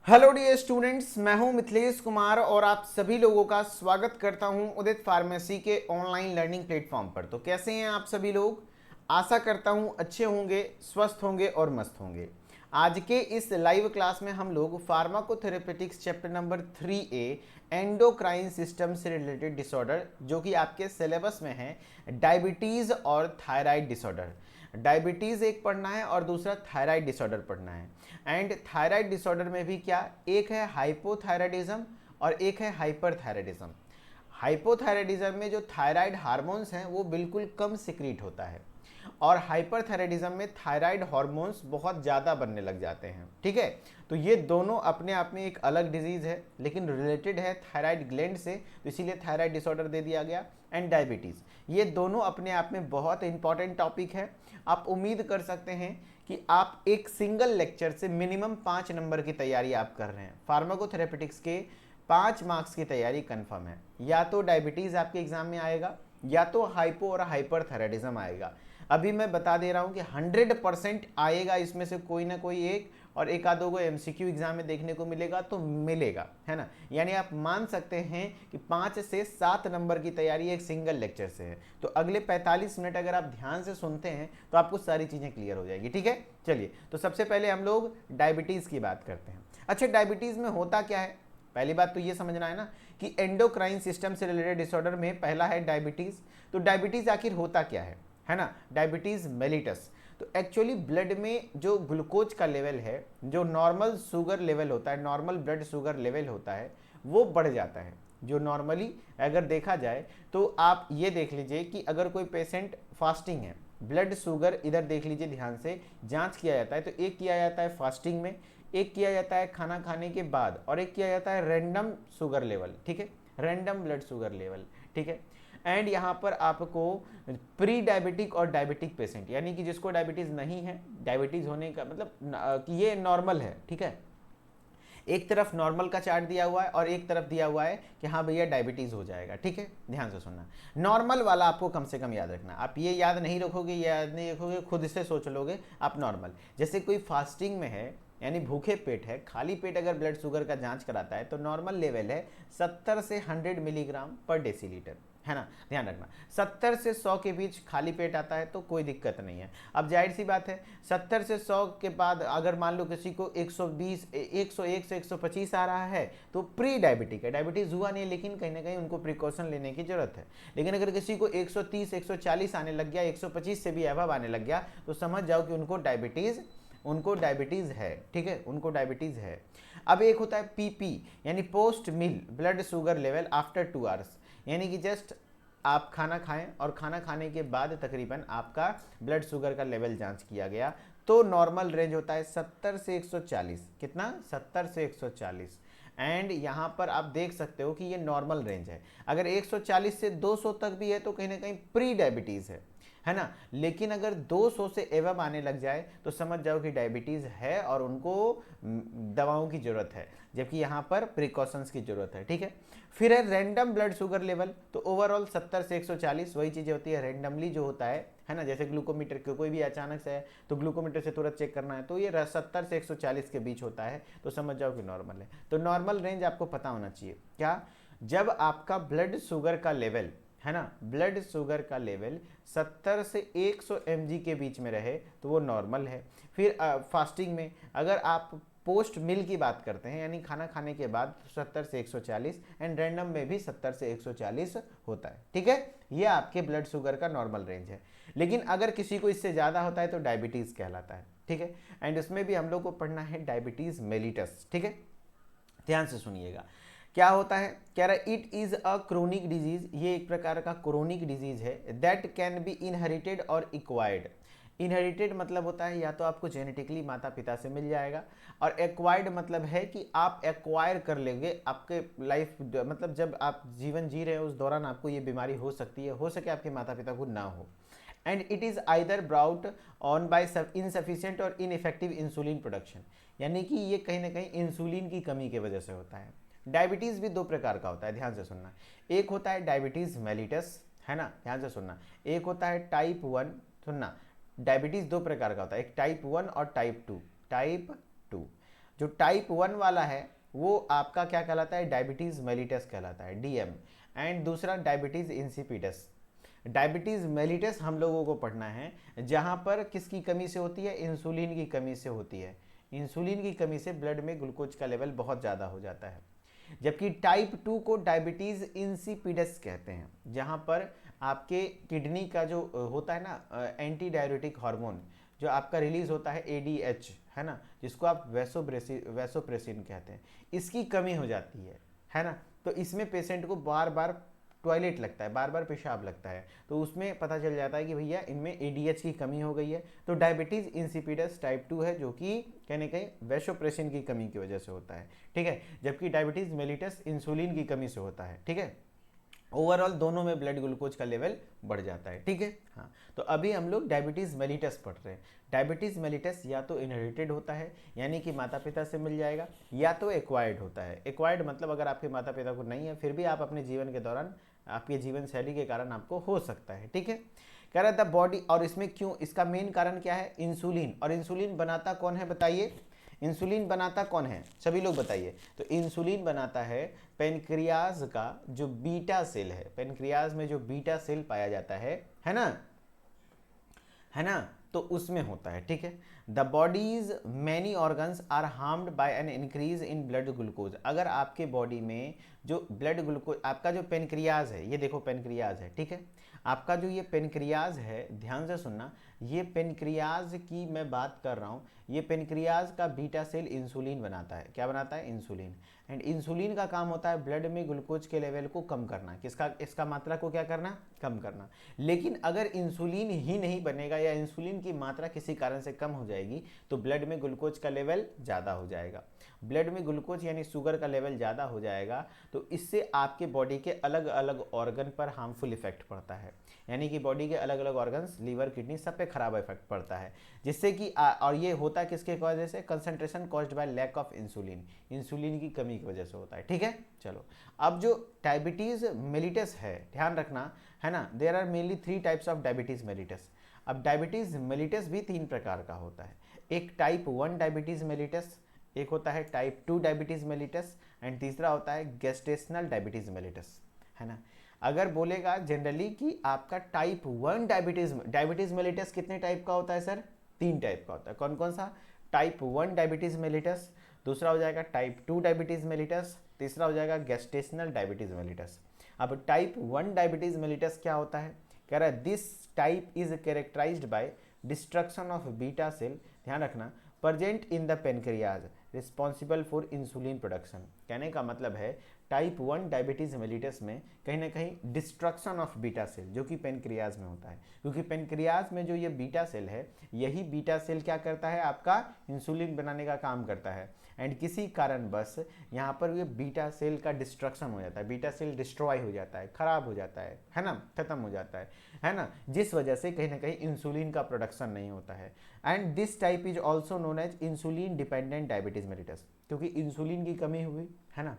Hello dear students, मैं हूं मिथिलेश कुमार और आप सभी लोगों का स्वागत करता हूं उदित फार्मेसी के ऑनलाइन लर्निंग प्लेटफॉर्म पर। तो कैसे हैं आप सभी लोग? आशा करता हूं अच्छे होंगे, स्वस्थ होंगे और मस्त होंगे। आज के इस लाइव क्लास में हम लोग pharmacotherapeutics chapter number 3A endocrine system से रिलेटेड डिसऑर्डर, जो कि आपके सिलेबस में है, डायबिटीज़ और थायराइड डिसऑर्डर। डायबिटीज़ एक पढ़ना है और दूसरा थायराइड डिसऑर्डर पढ़ना है। एंड थायराइड डिसऑर्डर में भी क्या, एक है हाइपोथायराइडिज्म और एक है हाइपरथायराइडिज्म। हाइपोथायराइडिज्म में जो थायराइड हार्मोन्स हैं वो बिल्कुल कम सिक्रीट होता है और हाइपरथायराइडिज्म में थायराइड हार्मोन्स बहुत ज़्यादा बनने लग जाते हैं। ठीक है, तो ये दोनों अपने आप में एक अलग डिजीज़ है लेकिन रिलेटेड है थायराइड ग्लैंड से, तो इसीलिए थायराइड डिसऑर्डर दे दिया गया। एंड डायबिटीज़, ये दोनों अपने आप में बहुत इंपॉर्टेंट टॉपिक है। आप उम्मीद कर सकते हैं कि आप एक सिंगल लेक्चर से मिनिमम 5 नंबर की तैयारी आप कर रहे हैं। फार्माकोथेरेपेटिक्स के 5 मार्क्स की तैयारी कंफर्म है। या तो डायबिटीज़ आपके एग्जाम में आएगा या तो हाइपो और हाइपरथायराइडिज्म आएगा। अभी मैं बता दे रहा हूं कि 100% आएगा इसमें से कोई ना कोई एक, और एक आधो को एमसीक्यू एग्जाम में देखने को मिलेगा तो मिलेगा, है ना। यानी आप मान सकते हैं कि 5 से 7 नंबर की तैयारी एक सिंगल लेक्चर से है। तो अगले 45 मिनट अगर आप ध्यान से सुनते हैं तो आपको सारी चीज़ें क्लियर हो जाएगी। ठीक है, चलिए तो सबसे पहले हम लोग डायबिटीज़ की बात करते हैं। अच्छा, डायबिटीज़ में होता क्या है? पहली बात तो ये समझना है ना कि एंडोक्राइन सिस्टम से रिलेटेड डिसऑर्डर में पहला है डायबिटीज़। तो डायबिटीज़ आखिर होता क्या है ना। डायबिटीज़ मेलिटस, तो एक्चुअली ब्लड में जो ग्लूकोज का लेवल है, जो नॉर्मल शुगर लेवल होता है, नॉर्मल ब्लड शुगर लेवल होता है, वो बढ़ जाता है। जो नॉर्मली अगर देखा जाए तो आप ये देख लीजिए कि अगर कोई पेशेंट फास्टिंग है, ब्लड शुगर इधर देख लीजिए ध्यान से, जांच किया जाता है तो एक किया जाता है फास्टिंग में, एक किया जाता है खाना खाने के बाद, और एक किया जाता है रैंडम शुगर लेवल। ठीक है, रैंडम ब्लड शुगर लेवल। ठीक है, एंड यहाँ पर आपको प्री डायबिटिक और डायबिटिक पेशेंट, यानी कि जिसको डायबिटीज़ नहीं है, डायबिटीज़ होने का मतलब कि ये नॉर्मल है। ठीक है, एक तरफ नॉर्मल का चार्ट दिया हुआ है और एक तरफ दिया हुआ है कि हाँ भैया डायबिटीज़ हो जाएगा। ठीक है, ध्यान से सुनना। नॉर्मल वाला आपको कम से कम याद रखना। आप ये याद नहीं रखोगे, याद नहीं रखोगे, खुद से सोच लोगे आप नॉर्मल। जैसे कोई फास्टिंग में है, यानी भूखे पेट है, खाली पेट अगर ब्लड शुगर का जांच कराता है तो नॉर्मल लेवल है 70 से 100 मिलीग्राम पर डेसीलीटर, है ना। ध्यान रखना, 70 से 100 के बीच खाली पेट आता है तो कोई दिक्कत नहीं है। अब जाहिर सी बात है, 70 से 100 के बाद अगर मान लो किसी को 120, 101 से 125 आ रहा है तो प्री डायबिटिक है, डायबिटीज़ हुआ नहीं है, लेकिन कहीं ना कहीं उनको प्रिकॉशन लेने की जरूरत है। लेकिन अगर किसी को 130, 140 आने लग गया, 125 से भी अबव आने लग गया, तो समझ जाओ कि उनको डायबिटीज़ है। ठीक है, उनको डायबिटीज़ है। अब एक होता है पीपी, यानी post meal blood sugar level after 2 hours, यानी कि जस्ट आप खाना खाएं और खाना खाने के बाद तकरीबन आपका ब्लड शुगर का लेवल जांच किया गया तो नॉर्मल रेंज होता है 70 से 140। कितना? 70 से 140। एंड यहाँ पर आप देख सकते हो कि ये नॉर्मल रेंज है। अगर 140 से 200 तक भी है तो कहीं ना कहीं प्री डायबिटीज़ है ना। लेकिन अगर 200 से एवब आने लग जाए तो समझ जाओ कि डायबिटीज़ है और उनको दवाओं की ज़रूरत है, जबकि यहाँ पर प्रिकॉशंस की ज़रूरत है। ठीक है, फिर है रैंडम ब्लड शुगर लेवल। तो ओवरऑल 70 से 140 वही चीज़ें होती है। रैंडमली जो होता है ना, जैसे ग्लूकोमीटर के कोई भी अचानक से है तो ग्लूकोमीटर से तुरंत चेक करना है, तो ये 70 से 140 के बीच होता है, तो समझ जाओ कि नॉर्मल है। तो नॉर्मल रेंज आपको पता होना चाहिए क्या, जब आपका ब्लड शुगर का लेवल, है ना, ब्लड शुगर का लेवल 70 से 100 mg के बीच में रहे तो वो नॉर्मल है। फिर फास्टिंग में अगर आप पोस्ट मील की बात करते हैं, यानी खाना खाने के बाद, 70 से 140, एंड रैंडम में भी 70 से 140 होता है। ठीक है, ये आपके ब्लड शुगर का नॉर्मल रेंज है। लेकिन अगर किसी को इससे ज़्यादा होता है तो डायबिटीज़ कहलाता है। ठीक है, एंड इसमें भी हम लोग को पढ़ना है डायबिटीज़ मेलिटस। ठीक है, ध्यान से सुनिएगा क्या होता है। कह रहा है it is a chronic disease, ये एक प्रकार का क्रोनिक डिजीज है। दैट कैन बी इनहेरिटेड और इक्वायर्ड। इनहेरिटेड मतलब होता है या तो आपको जेनेटिकली माता पिता से मिल जाएगा, और एक्वायर्ड मतलब है कि आप एक्वायर कर लेंगे आपके लाइफ, मतलब जब आप जीवन जी रहे हो उस दौरान आपको ये बीमारी हो सकती है, हो सके आपके माता पिता को ना हो। And it is either brought on by insufficient और इनइफेक्टिव इंसुलिन प्रोडक्शन, यानी कि ये कहीं ना कहीं इंसुलिन की कमी की वजह से होता है। डायबिटीज़ भी 2 प्रकार का होता है, ध्यान से सुनना। एक होता है डायबिटीज़ मेलिटस, है ना, ध्यान से सुनना। एक होता है टाइप 1, सुनना। डायबिटीज़ 2 प्रकार का होता है, एक टाइप 1 और टाइप 2। टाइप 2 जो टाइप 1 वाला है वो आपका क्या कहलाता है, डायबिटीज़ मेलिटस कहलाता है, डीएम। एंड दूसरा डायबिटीज़ इंसिपिडस। डायबिटीज़ मेलिटस हम लोगों को पढ़ना है, जहाँ पर किसकी कमी से होती है, इंसुलिन की कमी से होती है। इंसुलिन की कमी से ब्लड में ग्लूकोज का लेवल बहुत ज़्यादा हो जाता है। जबकि टाइप 2 को डायबिटीज़ इंसिपिडस कहते हैं, जहाँ पर आपके किडनी का जो होता है ना एंटी डायरेटिक हार्मोन जो आपका रिलीज होता है एडीएच, है ना, जिसको आप वैसोप्रेसिन कहते हैं, इसकी कमी हो जाती है ना। तो इसमें पेशेंट को बार बार टॉयलेट लगता है, बार बार पेशाब लगता है, तो उसमें पता चल जाता है कि भैया इनमें एडीएच की कमी हो गई है। तो डायबिटीज़ इंसिपिडस टाइप 2 है, जो कि कहने कहीं वैसोप्रेसिन की कमी की वजह से होता है, ठीक है। जबकि डायबिटीज़ मेलिटस इंसुलिन की कमी से होता है, ठीक है। ओवरऑल दोनों में ब्लड ग्लूकोज का लेवल बढ़ जाता है, ठीक है। हाँ, तो अभी हम लोग डायबिटीज़ मेलिटस पढ़ रहे हैं। डायबिटीज़ मेलिटस या तो इनहेरिटेड होता है, यानी कि माता पिता से मिल जाएगा, या तो एक्वायर्ड होता है। एक्वायर्ड मतलब अगर आपके माता पिता को नहीं है, फिर भी आप अपने जीवन के दौरान आपके जीवन शैली के कारण आपको हो सकता है, ठीक है। कह रहा था बॉडी, और इसमें क्यों, इसका मेन कारण क्या है, इंसुलिन। और इंसुलिन बनाता कौन है बताइए, इंसुलिन बनाता कौन है, सभी लोग बताइए। तो इंसुलिन बनाता है पेनक्रियाज का जो बीटा सेल है, पेनक्रियाज में जो बीटा सेल पाया जाता है ना, है ना, तो उसमें होता है, ठीक है। The body's many organs are harmed by an increase in blood glucose. अगर आपके बॉडी में जो ब्लड ग्लूकोज, आपका जो पेनक्रियाज है, ये देखो पेनक्रियाज है, ठीक है, आपका जो ये पेनक्रियाज है, ध्यान से सुनना, ये पेनक्रियाज की मैं बात कर रहा हूँ। ये पेनक्रियाज का बीटा सेल इंसुलिन बनाता है, क्या बनाता है, इंसुलिन। एंड इंसुलिन का काम होता है ब्लड में ग्लूकोज के लेवल को कम करना, किसका, इसका मात्रा को क्या करना, कम करना। लेकिन अगर इंसुलिन ही नहीं बनेगा या इंसुलिन की मात्रा किसी कारण से कम हो जाएगी, तो ब्लड में ग्लूकोज का लेवल ज़्यादा हो जाएगा। ब्लड में ग्लूकोज यानी शुगर का लेवल ज़्यादा हो जाएगा, तो इससे आपके बॉडी के अलग अलग ऑर्गन पर हार्मफुल इफेक्ट पड़ता है। यानी कि बॉडी के अलग अलग ऑर्गन्स, लीवर, किडनी, सब पे खराब इफेक्ट पड़ता है, जिससे कि और ये होता है किसके वजह से, concentration caused by lack of insulin, insulin की कमी की वजह से होता है, ठीक है। चलो, अब जो डायबिटीज़ मेलिटस है, ध्यान रखना, है ना, there are mainly 3 types of diabetes mellitus. अब डायबिटीज़ मेलिटस भी 3 प्रकार का होता है। एक टाइप 1 डायबिटीज़ मेलिटस, एक होता है टाइप 2 डायबिटीज़ मेलिटस, एंड तीसरा होता है गेस्टेशनल डायबिटीज़ मेलिटस, है ना। अगर बोलेगा जनरली कि आपका टाइप 1 डायबिटीज़ मेलिटस कितने टाइप का होता है सर, 3 टाइप का होता है। कौन कौन सा, टाइप 1 डायबिटीज़ मेलिटस, दूसरा हो जाएगा टाइप 2 डायबिटीज़ मेलिटस, तीसरा हो जाएगा गेस्टेशनल डायबिटीज़ मेलिटस। अब टाइप 1 डायबिटीज़ मेलिटस क्या होता है, कह रहा है this type is characterised by destruction of beta cell, ध्यान रखना, present in the pancreas responsible for insulin production. कहने का मतलब है टाइप 1 डायबिटीज़ मेलिटस में कहीं ना कहीं डिस्ट्रक्शन ऑफ बीटा सेल, जो कि पेनक्रियाज में होता है, क्योंकि पेनक्रियाज में जो ये बीटा सेल है, यही बीटा सेल क्या करता है, आपका इंसुलिन बनाने का काम करता है। एंड किसी कारण बस यहाँ पर ये बीटा सेल का डिस्ट्रक्शन हो जाता है, बीटा सेल डिस्ट्रॉय हो जाता है, खराब हो जाता है ना, खत्म हो जाता है ना, जिस वजह से कहीं ना कहीं इंसुलिन का प्रोडक्शन नहीं होता है। And this type is also known as insulin dependent diabetes mellitus, क्योंकि इंसुलिन की कमी हुई, है ना,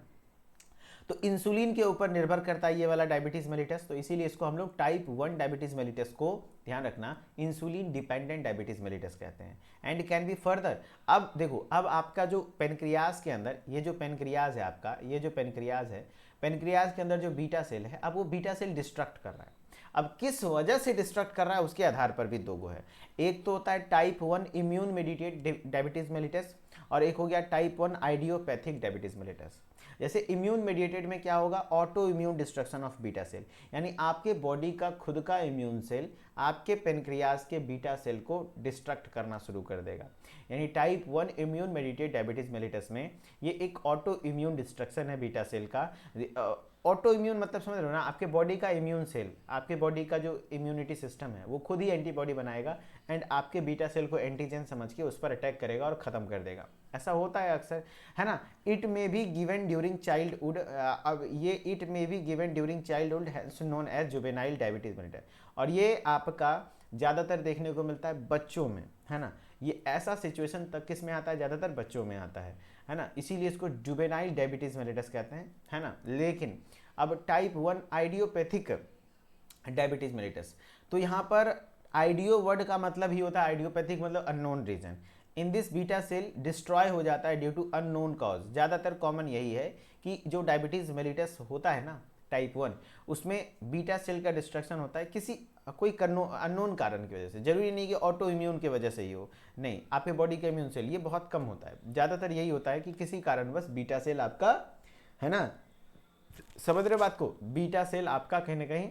तो इंसुलिन के ऊपर निर्भर करता है ये वाला डायबिटीज मेलिटस, तो इसीलिए इसको हम लोग टाइप 1 डायबिटीज मेलिटस को, ध्यान रखना, इंसुलिन डिपेंडेंट डायबिटीज मेलिटस कहते हैं। एंड कैन बी फर्दर, अब देखो, अब आपका जो पेनक्रियाज के अंदर, ये जो पेनक्रियाज है आपका, ये जो पेनक्रियाज है, पेनक्रियाज के अंदर जो बीटा सेल है, अब वो बीटा सेल डिस्ट्रक्ट कर रहा है। अब किस वजह से डिस्ट्रक्ट कर रहा है उसके आधार पर भी दो गो है। एक तो होता है type 1 immune mediated diabetes mellitus, और एक हो गया टाइप 1 आइडियोपैथिक डायबिटीज मेलिटस। जैसे इम्यून मेडिएटेड में क्या होगा, autoimmune destruction of beta cell, यानी आपके बॉडी का खुद का इम्यून सेल आपके पेनक्रियाज के बीटा सेल को डिस्ट्रक्ट करना शुरू कर देगा। यानी type 1 immune mediated diabetes mellitus में ये एक ऑटो इम्यून डिस्ट्रक्शन है बीटा सेल का। ऑटो इम्यून मतलब समझ रहे हो ना, आपके बॉडी का इम्यून सेल, आपके बॉडी का जो इम्यूनिटी सिस्टम है वो खुद ही एंटीबॉडी बनाएगा एंड आपके बीटा सेल को एंटीजन समझ के उस पर अटैक करेगा और ख़त्म कर देगा। ऐसा होता है अक्सर, है ना। It may be given during childhood, अब ये it may be given during childhood known as juvenile diabetes mellitus, और ये आपका ज़्यादातर देखने को मिलता है बच्चों में, है ना। ये ऐसा सिचुएशन तक किस में आता है, ज़्यादातर बच्चों में आता है ना, इसीलिए इसको जुवेनाइल डायबिटीज मेलिटस कहते हैं, है ना। लेकिन अब टाइप 1 आइडियोपैथिक डायबिटीज मेलिटस, तो यहाँ पर आइडियो वर्ड का मतलब ही होता है, आइडियोपैथिक मतलब unknown reason, in this beta cell destroy हो जाता है ड्यू टू अननोन कॉज। ज़्यादातर कॉमन यही है कि जो डायबिटीज़ मेलिटस होता है ना टाइप 1, उसमें बीटा सेल का डिस्ट्रक्शन होता है किसी कोई अननोन कारण की वजह से। जरूरी नहीं कि ऑटो इम्यून की वजह से ही हो, नहीं, आपके बॉडी के इम्यून सेल, ये बहुत कम होता है। ज़्यादातर यही होता है कि किसी कारणवश बीटा सेल आपका, है ना, समझ रहे बात को, बीटा सेल आपका कहीं ना कहीं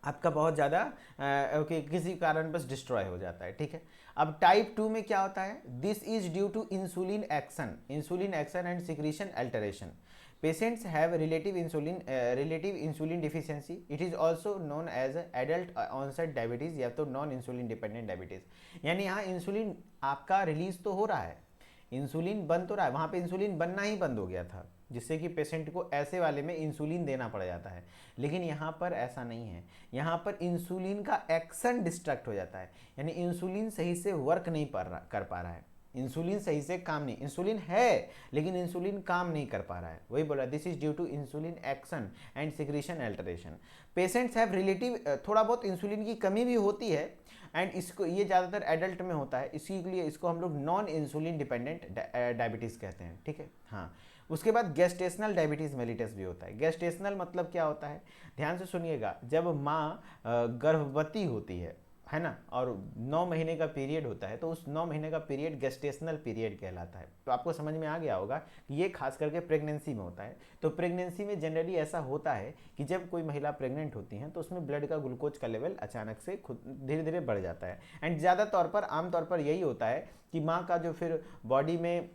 आपका बहुत ज़्यादा किसी कारण बस डिस्ट्रॉय हो जाता है, ठीक है। अब टाइप 2 में क्या होता है, this is due to insulin action and secretion alteration. Patients have relative insulin deficiency. It is also known as adult onset diabetes या तो नॉन इंसुलिन डिपेंडेंट डायबिटीज। यानी यहाँ इंसुलिन आपका रिलीज तो हो रहा है, इंसुलिन बन तो रहा है, वहाँ पे इंसुलिन बनना ही बंद हो गया था, जिससे कि पेशेंट को ऐसे वाले में इंसुलिन देना पड़ जाता है। लेकिन यहाँ पर ऐसा नहीं है, यहाँ पर इंसुलिन का एक्शन डिस्ट्रक्ट हो जाता है, यानी इंसुलिन सही से वर्क नहीं कर पा रहा है, इंसुलिन सही से काम नहीं, इंसुलिन है लेकिन इंसुलिन काम नहीं कर पा रहा है, वही बोला, this is due to insulin action and secretion alteration. Patients have relative, थोड़ा बहुत इंसुलिन की कमी भी होती है, एंड इसको, ये ज़्यादातर एडल्ट में होता है, इसी के लिए इसको हम लोग नॉन इंसुलिन डिपेंडेंट डायबिटीज़ कहते हैं, ठीक है। हाँ, उसके बाद गेस्टेशनल डायबिटीज़ मेलिटस भी होता है। गेस्टेशनल मतलब क्या होता है, ध्यान से सुनिएगा, जब माँ गर्भवती होती है ना, और 9 महीने का पीरियड होता है, तो उस 9 महीने का पीरियड गेस्टेशनल पीरियड कहलाता है। तो आपको समझ में आ गया होगा कि ये खास करके प्रेगनेंसी में होता है। तो प्रेगनेंसी में जनरली ऐसा होता है कि जब कोई महिला प्रेग्नेंट होती हैं तो उसमें ब्लड का ग्लूकोज का लेवल अचानक से खुद धीरे धीरे बढ़ जाता है, एंड ज़्यादा तौर पर आमतौर पर यही होता है कि माँ का जो फिर बॉडी में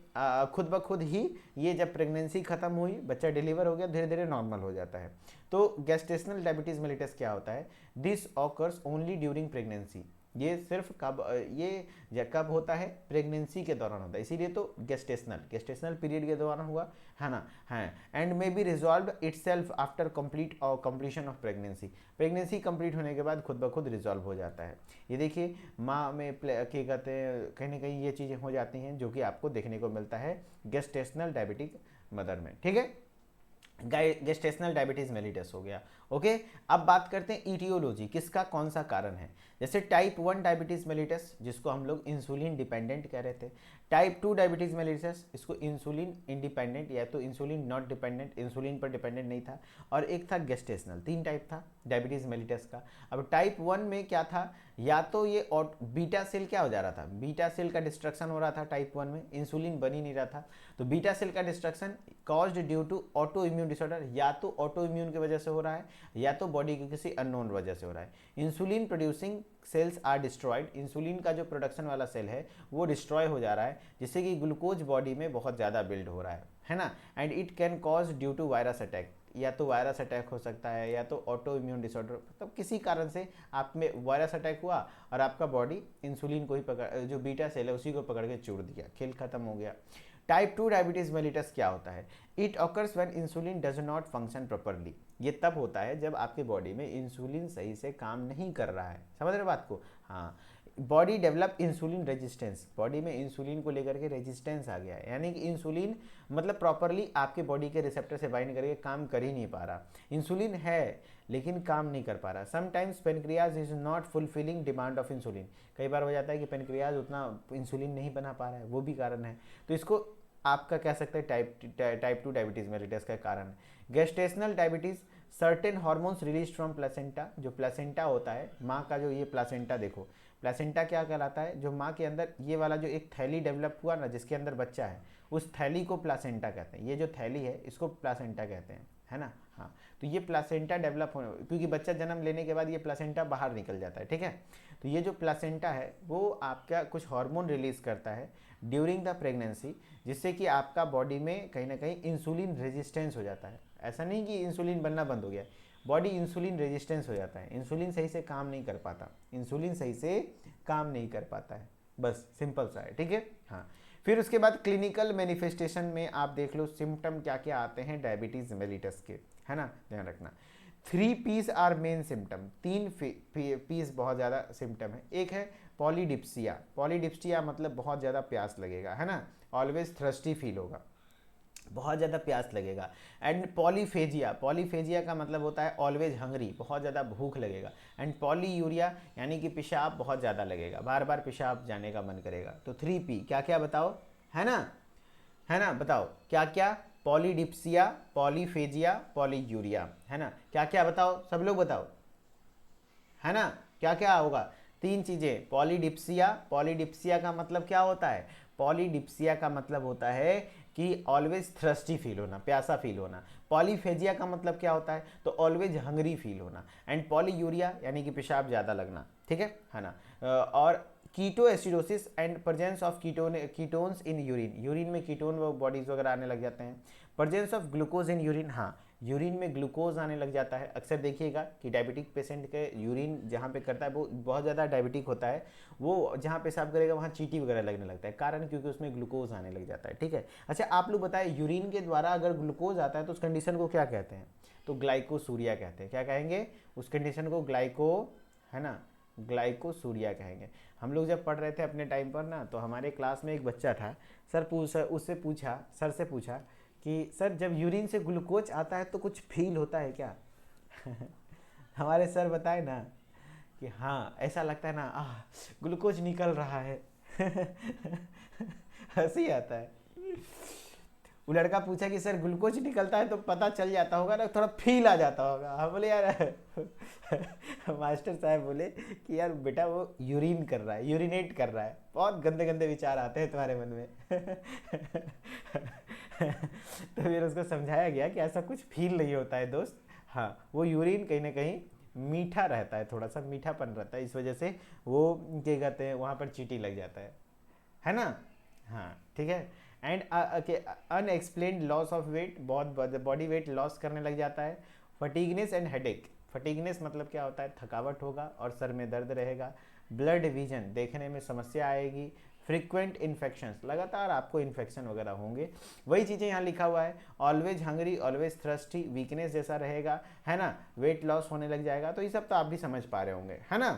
खुद ब खुद ही, ये जब प्रेगनेंसी खत्म हुई, बच्चा डिलीवर हो गया, धीरे धीरे नॉर्मल हो जाता है। तो गेस्टेशनल डायबिटीज मेलिटस क्या होता है, this occurs only during pregnancy. ये सिर्फ कब होता है, प्रेगनेंसी के दौरान होता है, इसीलिए तो गेस्टेशनल पीरियड के दौरान हुआ, है ना, है, and may be resolve itself after completion of pregnancy. Pregnancy complete होने के बाद खुद ब खुद रिजॉल्व हो जाता है। ये देखिए, माँ में क्या कहते हैं, कहीं ना कहीं ये चीज़ें हो जाती हैं जो कि आपको देखने को मिलता है गेस्टेशनल डायबिटिक मदर में, ठीक है। गेस्टेशनल डायबिटीज मेलिटस हो गया, ओके। अब बात करते हैं ईटियोलॉजी, किसका कौन सा कारण है। जैसे टाइप 1 डायबिटीज मेलिटस, जिसको हम लोग इंसुलिन डिपेंडेंट कह रहे थे। टाइप 2 डायबिटीज मेलिटस, इसको इंसुलिन इंडिपेंडेंट या तो इंसुलिन नॉट डिपेंडेंट, इंसुलिन पर डिपेंडेंट नहीं था, और एक था गेस्टेशनल। 3 टाइप था डायबिटीज मेलिटस का। अब टाइप 1 में क्या था, या तो ये बीटा सेल क्या हो जा रहा था, बीटा सेल का डिस्ट्रक्शन हो रहा था टाइप 1 में, इंसुलिन बन ही नहीं रहा था, तो बीटा सेल का destruction caused due to autoimmune disorder, या तो ऑटो इम्यून की वजह से हो रहा है या तो बॉडी की किसी अननोन वजह से हो रहा है। Insulin producing cells are destroyed, insulin का जो प्रोडक्शन वाला सेल है वो डिस्ट्रॉय हो जा रहा है, जिससे कि ग्लूकोज बॉडी में बहुत ज़्यादा बिल्ड हो रहा है ना, and it can cause due to virus attack, या तो वायरस अटैक हो सकता है या तो ऑटो इम्यून डिसऑर्डर, मतलब किसी कारण से आप में वायरस अटैक हुआ और आपका बॉडी इंसुलिन को ही जो बीटा सेल है उसी को पकड़ के चूड़ दिया, खेल खत्म हो गया। टाइप 2 डायबिटीज मेलिटस क्या होता है, it occurs when insulin does not function properly. ये तब होता है जब आपके बॉडी में इंसुलिन सही से काम नहीं कर रहा है, समझ रहे बात को। हाँ, body develop insulin resistance, body में इंसुलिन को लेकर के रेजिस्टेंस आ गया है, यानी कि इंसुलिन मतलब प्रॉपरली आपके बॉडी के रिसेप्टर से बाइंड करके काम कर ही नहीं पा रहा, इंसुलिन है लेकिन काम नहीं कर पा रहा। Sometimes pancreas is not fulfilling demand of insulin, कई बार हो जाता है कि पेनक्रियाज उतना इंसुलिन नहीं बना पा रहा है, वो भी कारण है। तो इसको आपका कह सकते हैं टाइप 2 डायबिटीज मेलिटस का कारण है। Gestational diabetes, certain hormones release from placenta, जो प्लेसेंटा होता है माँ का, जो ये प्लेसेंटा देखो, प्लेसेंटा क्या कहलाता है, जो माँ के अंदर ये वाला जो एक थैली डेवलप हुआ ना जिसके अंदर बच्चा है, उस थैली को प्लेसेंटा कहते हैं। ये जो थैली है इसको प्लेसेंटा कहते हैं, है ना। हाँ, तो ये प्लेसेंटा डेवलप होने, क्योंकि बच्चा जन्म लेने के बाद ये प्लेसेंटा बाहर निकल जाता है, ठीक है। तो ये जो प्लेसेंटा है वो आपका कुछ हार्मोन रिलीज करता है ड्यूरिंग द प्रेगनेंसी, जिससे कि आपका बॉडी में कहीं ना कहीं इंसुलिन रेजिस्टेंस हो जाता है। ऐसा नहीं कि इंसुलिन बनना बंद हो गया, बॉडी इंसुलिन रेजिस्टेंस हो जाता है, इंसुलिन सही से काम नहीं कर पाता, इंसुलिन सही से काम नहीं कर पाता है, बस सिंपल सा है, ठीक है। हाँ, फिर उसके बाद क्लिनिकल मैनिफेस्टेशन में आप देख लो सिम्टम क्या क्या आते हैं डायबिटीज मेलिटस के, है ना, ध्यान रखना। 3 P's are main symptom, 3 P's बहुत ज़्यादा सिम्टम है। एक है पॉलीडिप्सिया, पॉलीडिप्सिया मतलब बहुत ज़्यादा प्यास लगेगा, है ना, ऑलवेज थ्रस्टी फील होगा। बहुत ज़्यादा प्यास लगेगा। एंड पॉलीफेजिया, पॉलीफेजिया का मतलब होता है ऑलवेज हंग्री, बहुत ज़्यादा भूख लगेगा। एंड पॉलीयूरिया यानी कि पेशाब बहुत ज़्यादा लगेगा, बार बार पेशाब जाने का मन करेगा। तो 3P क्या क्या बताओ, है ना, है ना, बताओ क्या क्या, पॉलीडिप्सिया, पॉलीफेजिया, पॉलीयूरिया, है ना, क्या क्या बताओ, सब लोग बताओ, है ना, क्या क्या होगा, तीन चीजें, पॉलीडिप्सिया, पॉलीडिप्सिया का मतलब क्या होता है, पॉलीडिप्सिया का मतलब होता है कि ऑलवेज थ्रस्टी फील होना, प्यासा फील होना। पॉलीफेजिया का मतलब क्या होता है, तो ऑलवेज हंगरी फील होना। एंड पॉलीयूरिया यानी कि पेशाब ज़्यादा लगना, ठीक है ना। और ketoacidosis and presence of ketones in urine, urine में कीटोन बॉडीज वगैरह आने लग जाते हैं। Presence of glucose in urine, हाँ यूरिन में ग्लूकोज आने लग जाता है। अक्सर देखिएगा कि डायबिटिक पेशेंट के यूरिन जहाँ पे करता है वो बहुत ज़्यादा डायबिटिक होता है, वो जहाँ पेशाब करेगा वहाँ चींटी वगैरह लगने लगता है, कारण क्योंकि उसमें ग्लूकोज आने लग जाता है, ठीक है। अच्छा आप लोग बताएं, यूरिन के द्वारा अगर ग्लूकोज आता है तो उस कंडीशन को क्या कहते हैं, तो ग्लाइकोसूरिया कहते हैं। क्या कहेंगे उस कंडीशन को, ग्लाइको, है ना, ग्लाइकोसूरिया कहेंगे। हम लोग जब पढ़ रहे थे अपने टाइम पर ना, तो हमारे क्लास में एक बच्चा था, उससे पूछा, सर से पूछा कि सर जब यूरिन से ग्लूकोज आता है तो कुछ फील होता है क्या? हमारे सर बताए ना कि हाँ ऐसा लगता है ना, ग्लूकोज निकल रहा है। हंसी आता है। वो लड़का पूछा कि सर ग्लूकोज निकलता है तो पता चल जाता होगा ना, थोड़ा फील आ जाता होगा। हम बोले यार मास्टर साहब बोले कि यार बेटा वो यूरिन कर रहा है, यूरिनेट कर रहा है, बहुत गंदे गंदे विचार आते हैं तुम्हारे मन में। तो फिर उसको समझाया गया कि ऐसा कुछ फील नहीं होता है दोस्त, हाँ वो यूरिन कहीं ना कहीं मीठा रहता है, थोड़ा सा मीठापन रहता है, इस वजह से वो क्या कहते हैं वहाँ पर चींटी लग जाता है ना। हाँ ठीक है। And unexplained loss of weight, बहुत बॉडी वेट लॉस करने लग जाता है। फटीगनेस एंड हेडेक, फटीगनेस मतलब क्या होता है, थकावट होगा और सर में दर्द रहेगा। ब्लड विजन, देखने में समस्या आएगी। फ्रीक्वेंट इन्फेक्शंस, लगातार आपको इन्फेक्शन वगैरह होंगे। वही चीज़ें यहाँ लिखा हुआ है, always Hungary, always thirsty, weakness जैसा रहेगा, है ना, वेट लॉस होने लग जाएगा। तो ये सब तो आप भी समझ पा रहे होंगे, है ना,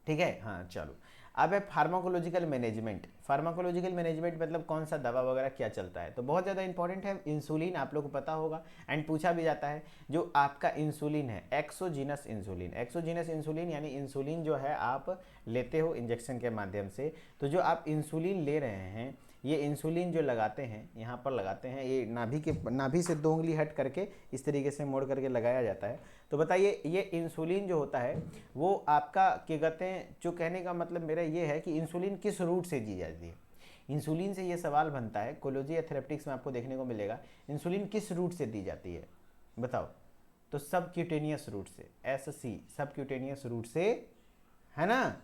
ठीक है। हाँ चलो, अब है फार्माकोलॉजिकल मैनेजमेंट। फार्माकोलॉजिकल मैनेजमेंट मतलब कौन सा दवा वगैरह क्या चलता है, तो बहुत ज़्यादा इंपॉर्टेंट है। इंसुलिन आप लोग को पता होगा, एंड पूछा भी जाता है जो आपका इंसुलिन है, एक्सोजीनस इंसुलिन, एक्सोजीनस इंसुलिन यानी इंसुलिन जो है आप लेते हो इंजेक्शन के माध्यम से। तो जो आप इंसुलिन ले रहे हैं, ये इंसुलिन जो लगाते हैं यहाँ पर लगाते हैं, ये नाभि से 2 उंगली हट करके इस तरीके से मोड़ करके लगाया जाता है। तो बताइए ये इंसुलिन जो होता है वो आपका क्या कहते हैं, जो कहने का मतलब मेरा ये है कि इंसुलिन किस रूट से दी जाती है। इंसुलिन से ये सवाल बनता है, कोलोजी या थेरेप्टिक्स में आपको देखने को मिलेगा, इंसुलिन किस रूट से दी जाती है बताओ, तो सब क्यूटेनियस रूट से, SC सब क्यूटेनियस रूट से, है ना,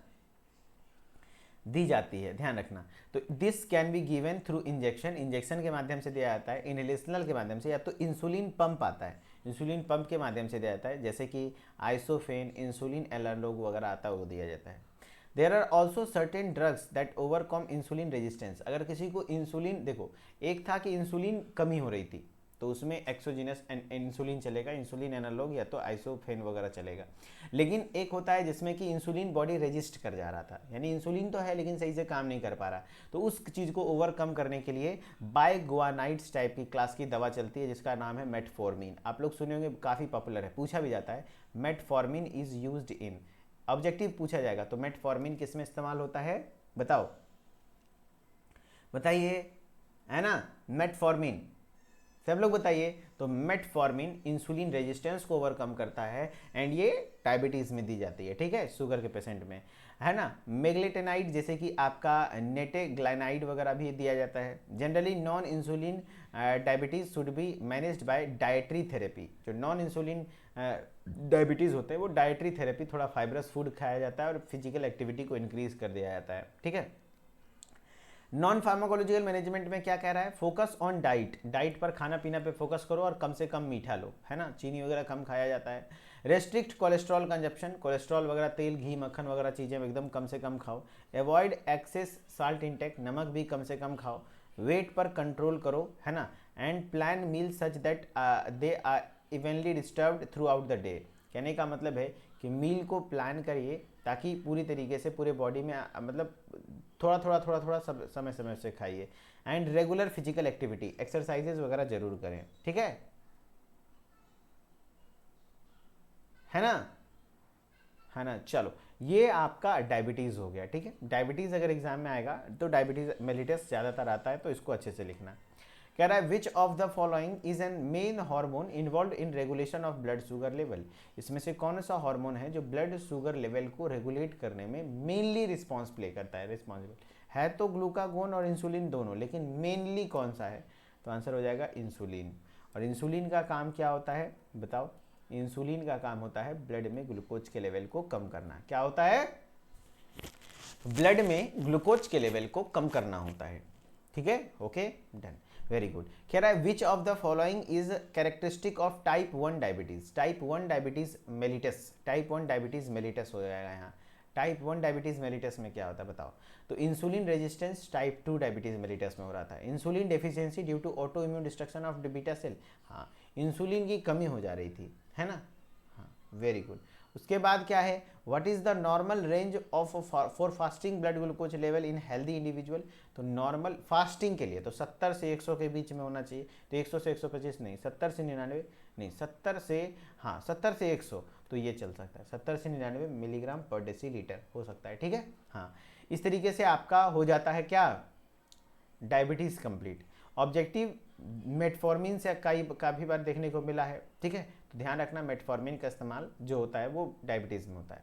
दी जाती है, ध्यान रखना। तो this can be given through injection, injection के माध्यम से दिया जाता है, इनहेलेशनल के माध्यम से, या तो इंसुलिन पंप आता है, इंसुलिन पंप के माध्यम से दिया जाता है, जैसे कि आइसोफेन, इंसुलिन एनालॉग वगैरह आता है वो दिया जाता है। There are also certain drugs that overcome insulin resistance, अगर किसी को इंसुलिन, देखो एक था कि इंसुलिन कमी हो रही थी तो उसमें एक्सोजिनस इंसुलिन चलेगा, इंसुलिन एनालॉग या तो आइसोफेन वगैरह चलेगा। लेकिन एक होता है जिसमें कि इंसुलिन बॉडी रेजिस्ट कर जा रहा था, यानी इंसुलिन तो है लेकिन सही से काम नहीं कर पा रहा, तो उस चीज़ को ओवरकम करने के लिए बाइगुआनाइड्स टाइप की क्लास की दवा चलती है जिसका नाम है मेटफॉर्मिन। आप लोग सुने होंगे, काफ़ी पॉपुलर है, पूछा भी जाता है metformin is used in, objective पूछा जाएगा तो मेटफॉर्मिन किस में इस्तेमाल होता है बताओ, बताइए, है ना, मेटफॉर्मिन, सब लोग बताइए। तो मेटफॉर्मिन इंसुलिन रेजिस्टेंस को ओवरकम करता है एंड ये डायबिटीज़ में दी जाती है, ठीक है, शुगर के पेशेंट में, है ना। मेग्लेटेनाइड जैसे कि आपका नेटेग्लाइनाइड वगैरह भी दिया जाता है। Generally non insulin diabetes should be managed by dietary therapy, जो नॉन इंसुलिन डायबिटीज़ होते हैं वो डाइटरी थेरेपी, थोड़ा फाइब्रस फूड खाया जाता है और फिजिकल एक्टिविटी को इंक्रीज कर दिया जाता है, ठीक है। नॉन फार्माकोलॉजिकल मैनेजमेंट में क्या कह रहा है, फोकस ऑन डाइट, डाइट पर खाना पीना पे फोकस करो और कम से कम मीठा लो, है ना, चीनी वगैरह कम खाया जाता है। रेस्ट्रिक्ट कोलेस्ट्रॉल कंजप्शन, कोलेस्ट्रॉल वगैरह तेल घी मक्खन वगैरह चीज़ें एकदम कम से कम खाओ। अवॉइड एक्सेस साल्ट इंटेक, नमक भी कम से कम खाओ। वेट पर कंट्रोल करो, है ना। And plan meal such that they are evenly disturbed throughout the day, कहने का मतलब है कि मील को प्लान करिए ताकि पूरी तरीके से पूरे बॉडी में मतलब थोड़ा थोड़ा सब समय समय से खाइए। And regular physical activity, exercises वगैरह जरूर करें, ठीक है ना, है ना। चलो ये आपका डायबिटीज़ हो गया, ठीक है। डायबिटीज़ अगर एग्जाम में आएगा तो डायबिटीज़ मेलिटस ज़्यादातर आता है, तो इसको अच्छे से लिखना। कह रहा है which of the following is an main hormone involve in regulation of blood sugar level, इसमें से कौन सा हार्मोन है जो ब्लड शुगर लेवल को रेगुलेट करने में मेनली रिस्पॉन्स प्ले करता है, रिस्पॉन्सिबल है तो ग्लूकागोन और इंसुलिन दोनों, लेकिन मेनली कौन सा है, तो आंसर हो जाएगा इंसुलिन। और इंसुलिन का काम क्या होता है बताओ, इंसुलिन का काम होता है ब्लड में ग्लूकोज के लेवल को कम करना। क्या होता है, ब्लड में ग्लूकोज के लेवल को कम करना होता है, ठीक है, ओके डन, वेरी गुड। कह रहा है which of the following is characteristic of type 1 diabetes, type 1 diabetes mellitus, type 1 diabetes mellitus हो जाएगा यहाँ। टाइप 1 डायबिटीज मेलिटस में क्या होता है बताओ, तो insulin resistance type 2 diabetes mellitus में हो रहा था। Insulin deficiency due to autoimmune destruction of beta cell, हाँ इंसुलिन की कमी हो जा रही थी, है ना, हाँ वेरी गुड। उसके बाद क्या है, what is the normal range of for fasting blood glucose level in healthy individual, तो नॉर्मल फास्टिंग के लिए तो 70 से 100 के बीच में होना चाहिए, तो 100 से 125 नहीं, 70 से 99 नहीं, 70 से, हाँ 70 से 100 तो ये चल सकता है, 70 से 99 मिलीग्राम पर डेसीलीटर हो सकता है, ठीक है, हाँ। इस तरीके से आपका हो जाता है क्या, डायबिटीज़ कंप्लीट। ऑब्जेक्टिव मेटफॉर्मिन से काफ़ी बार देखने को मिला है, ठीक है, तो ध्यान रखना मेटफॉर्मिन का इस्तेमाल जो होता है वो डायबिटीज़ में होता है।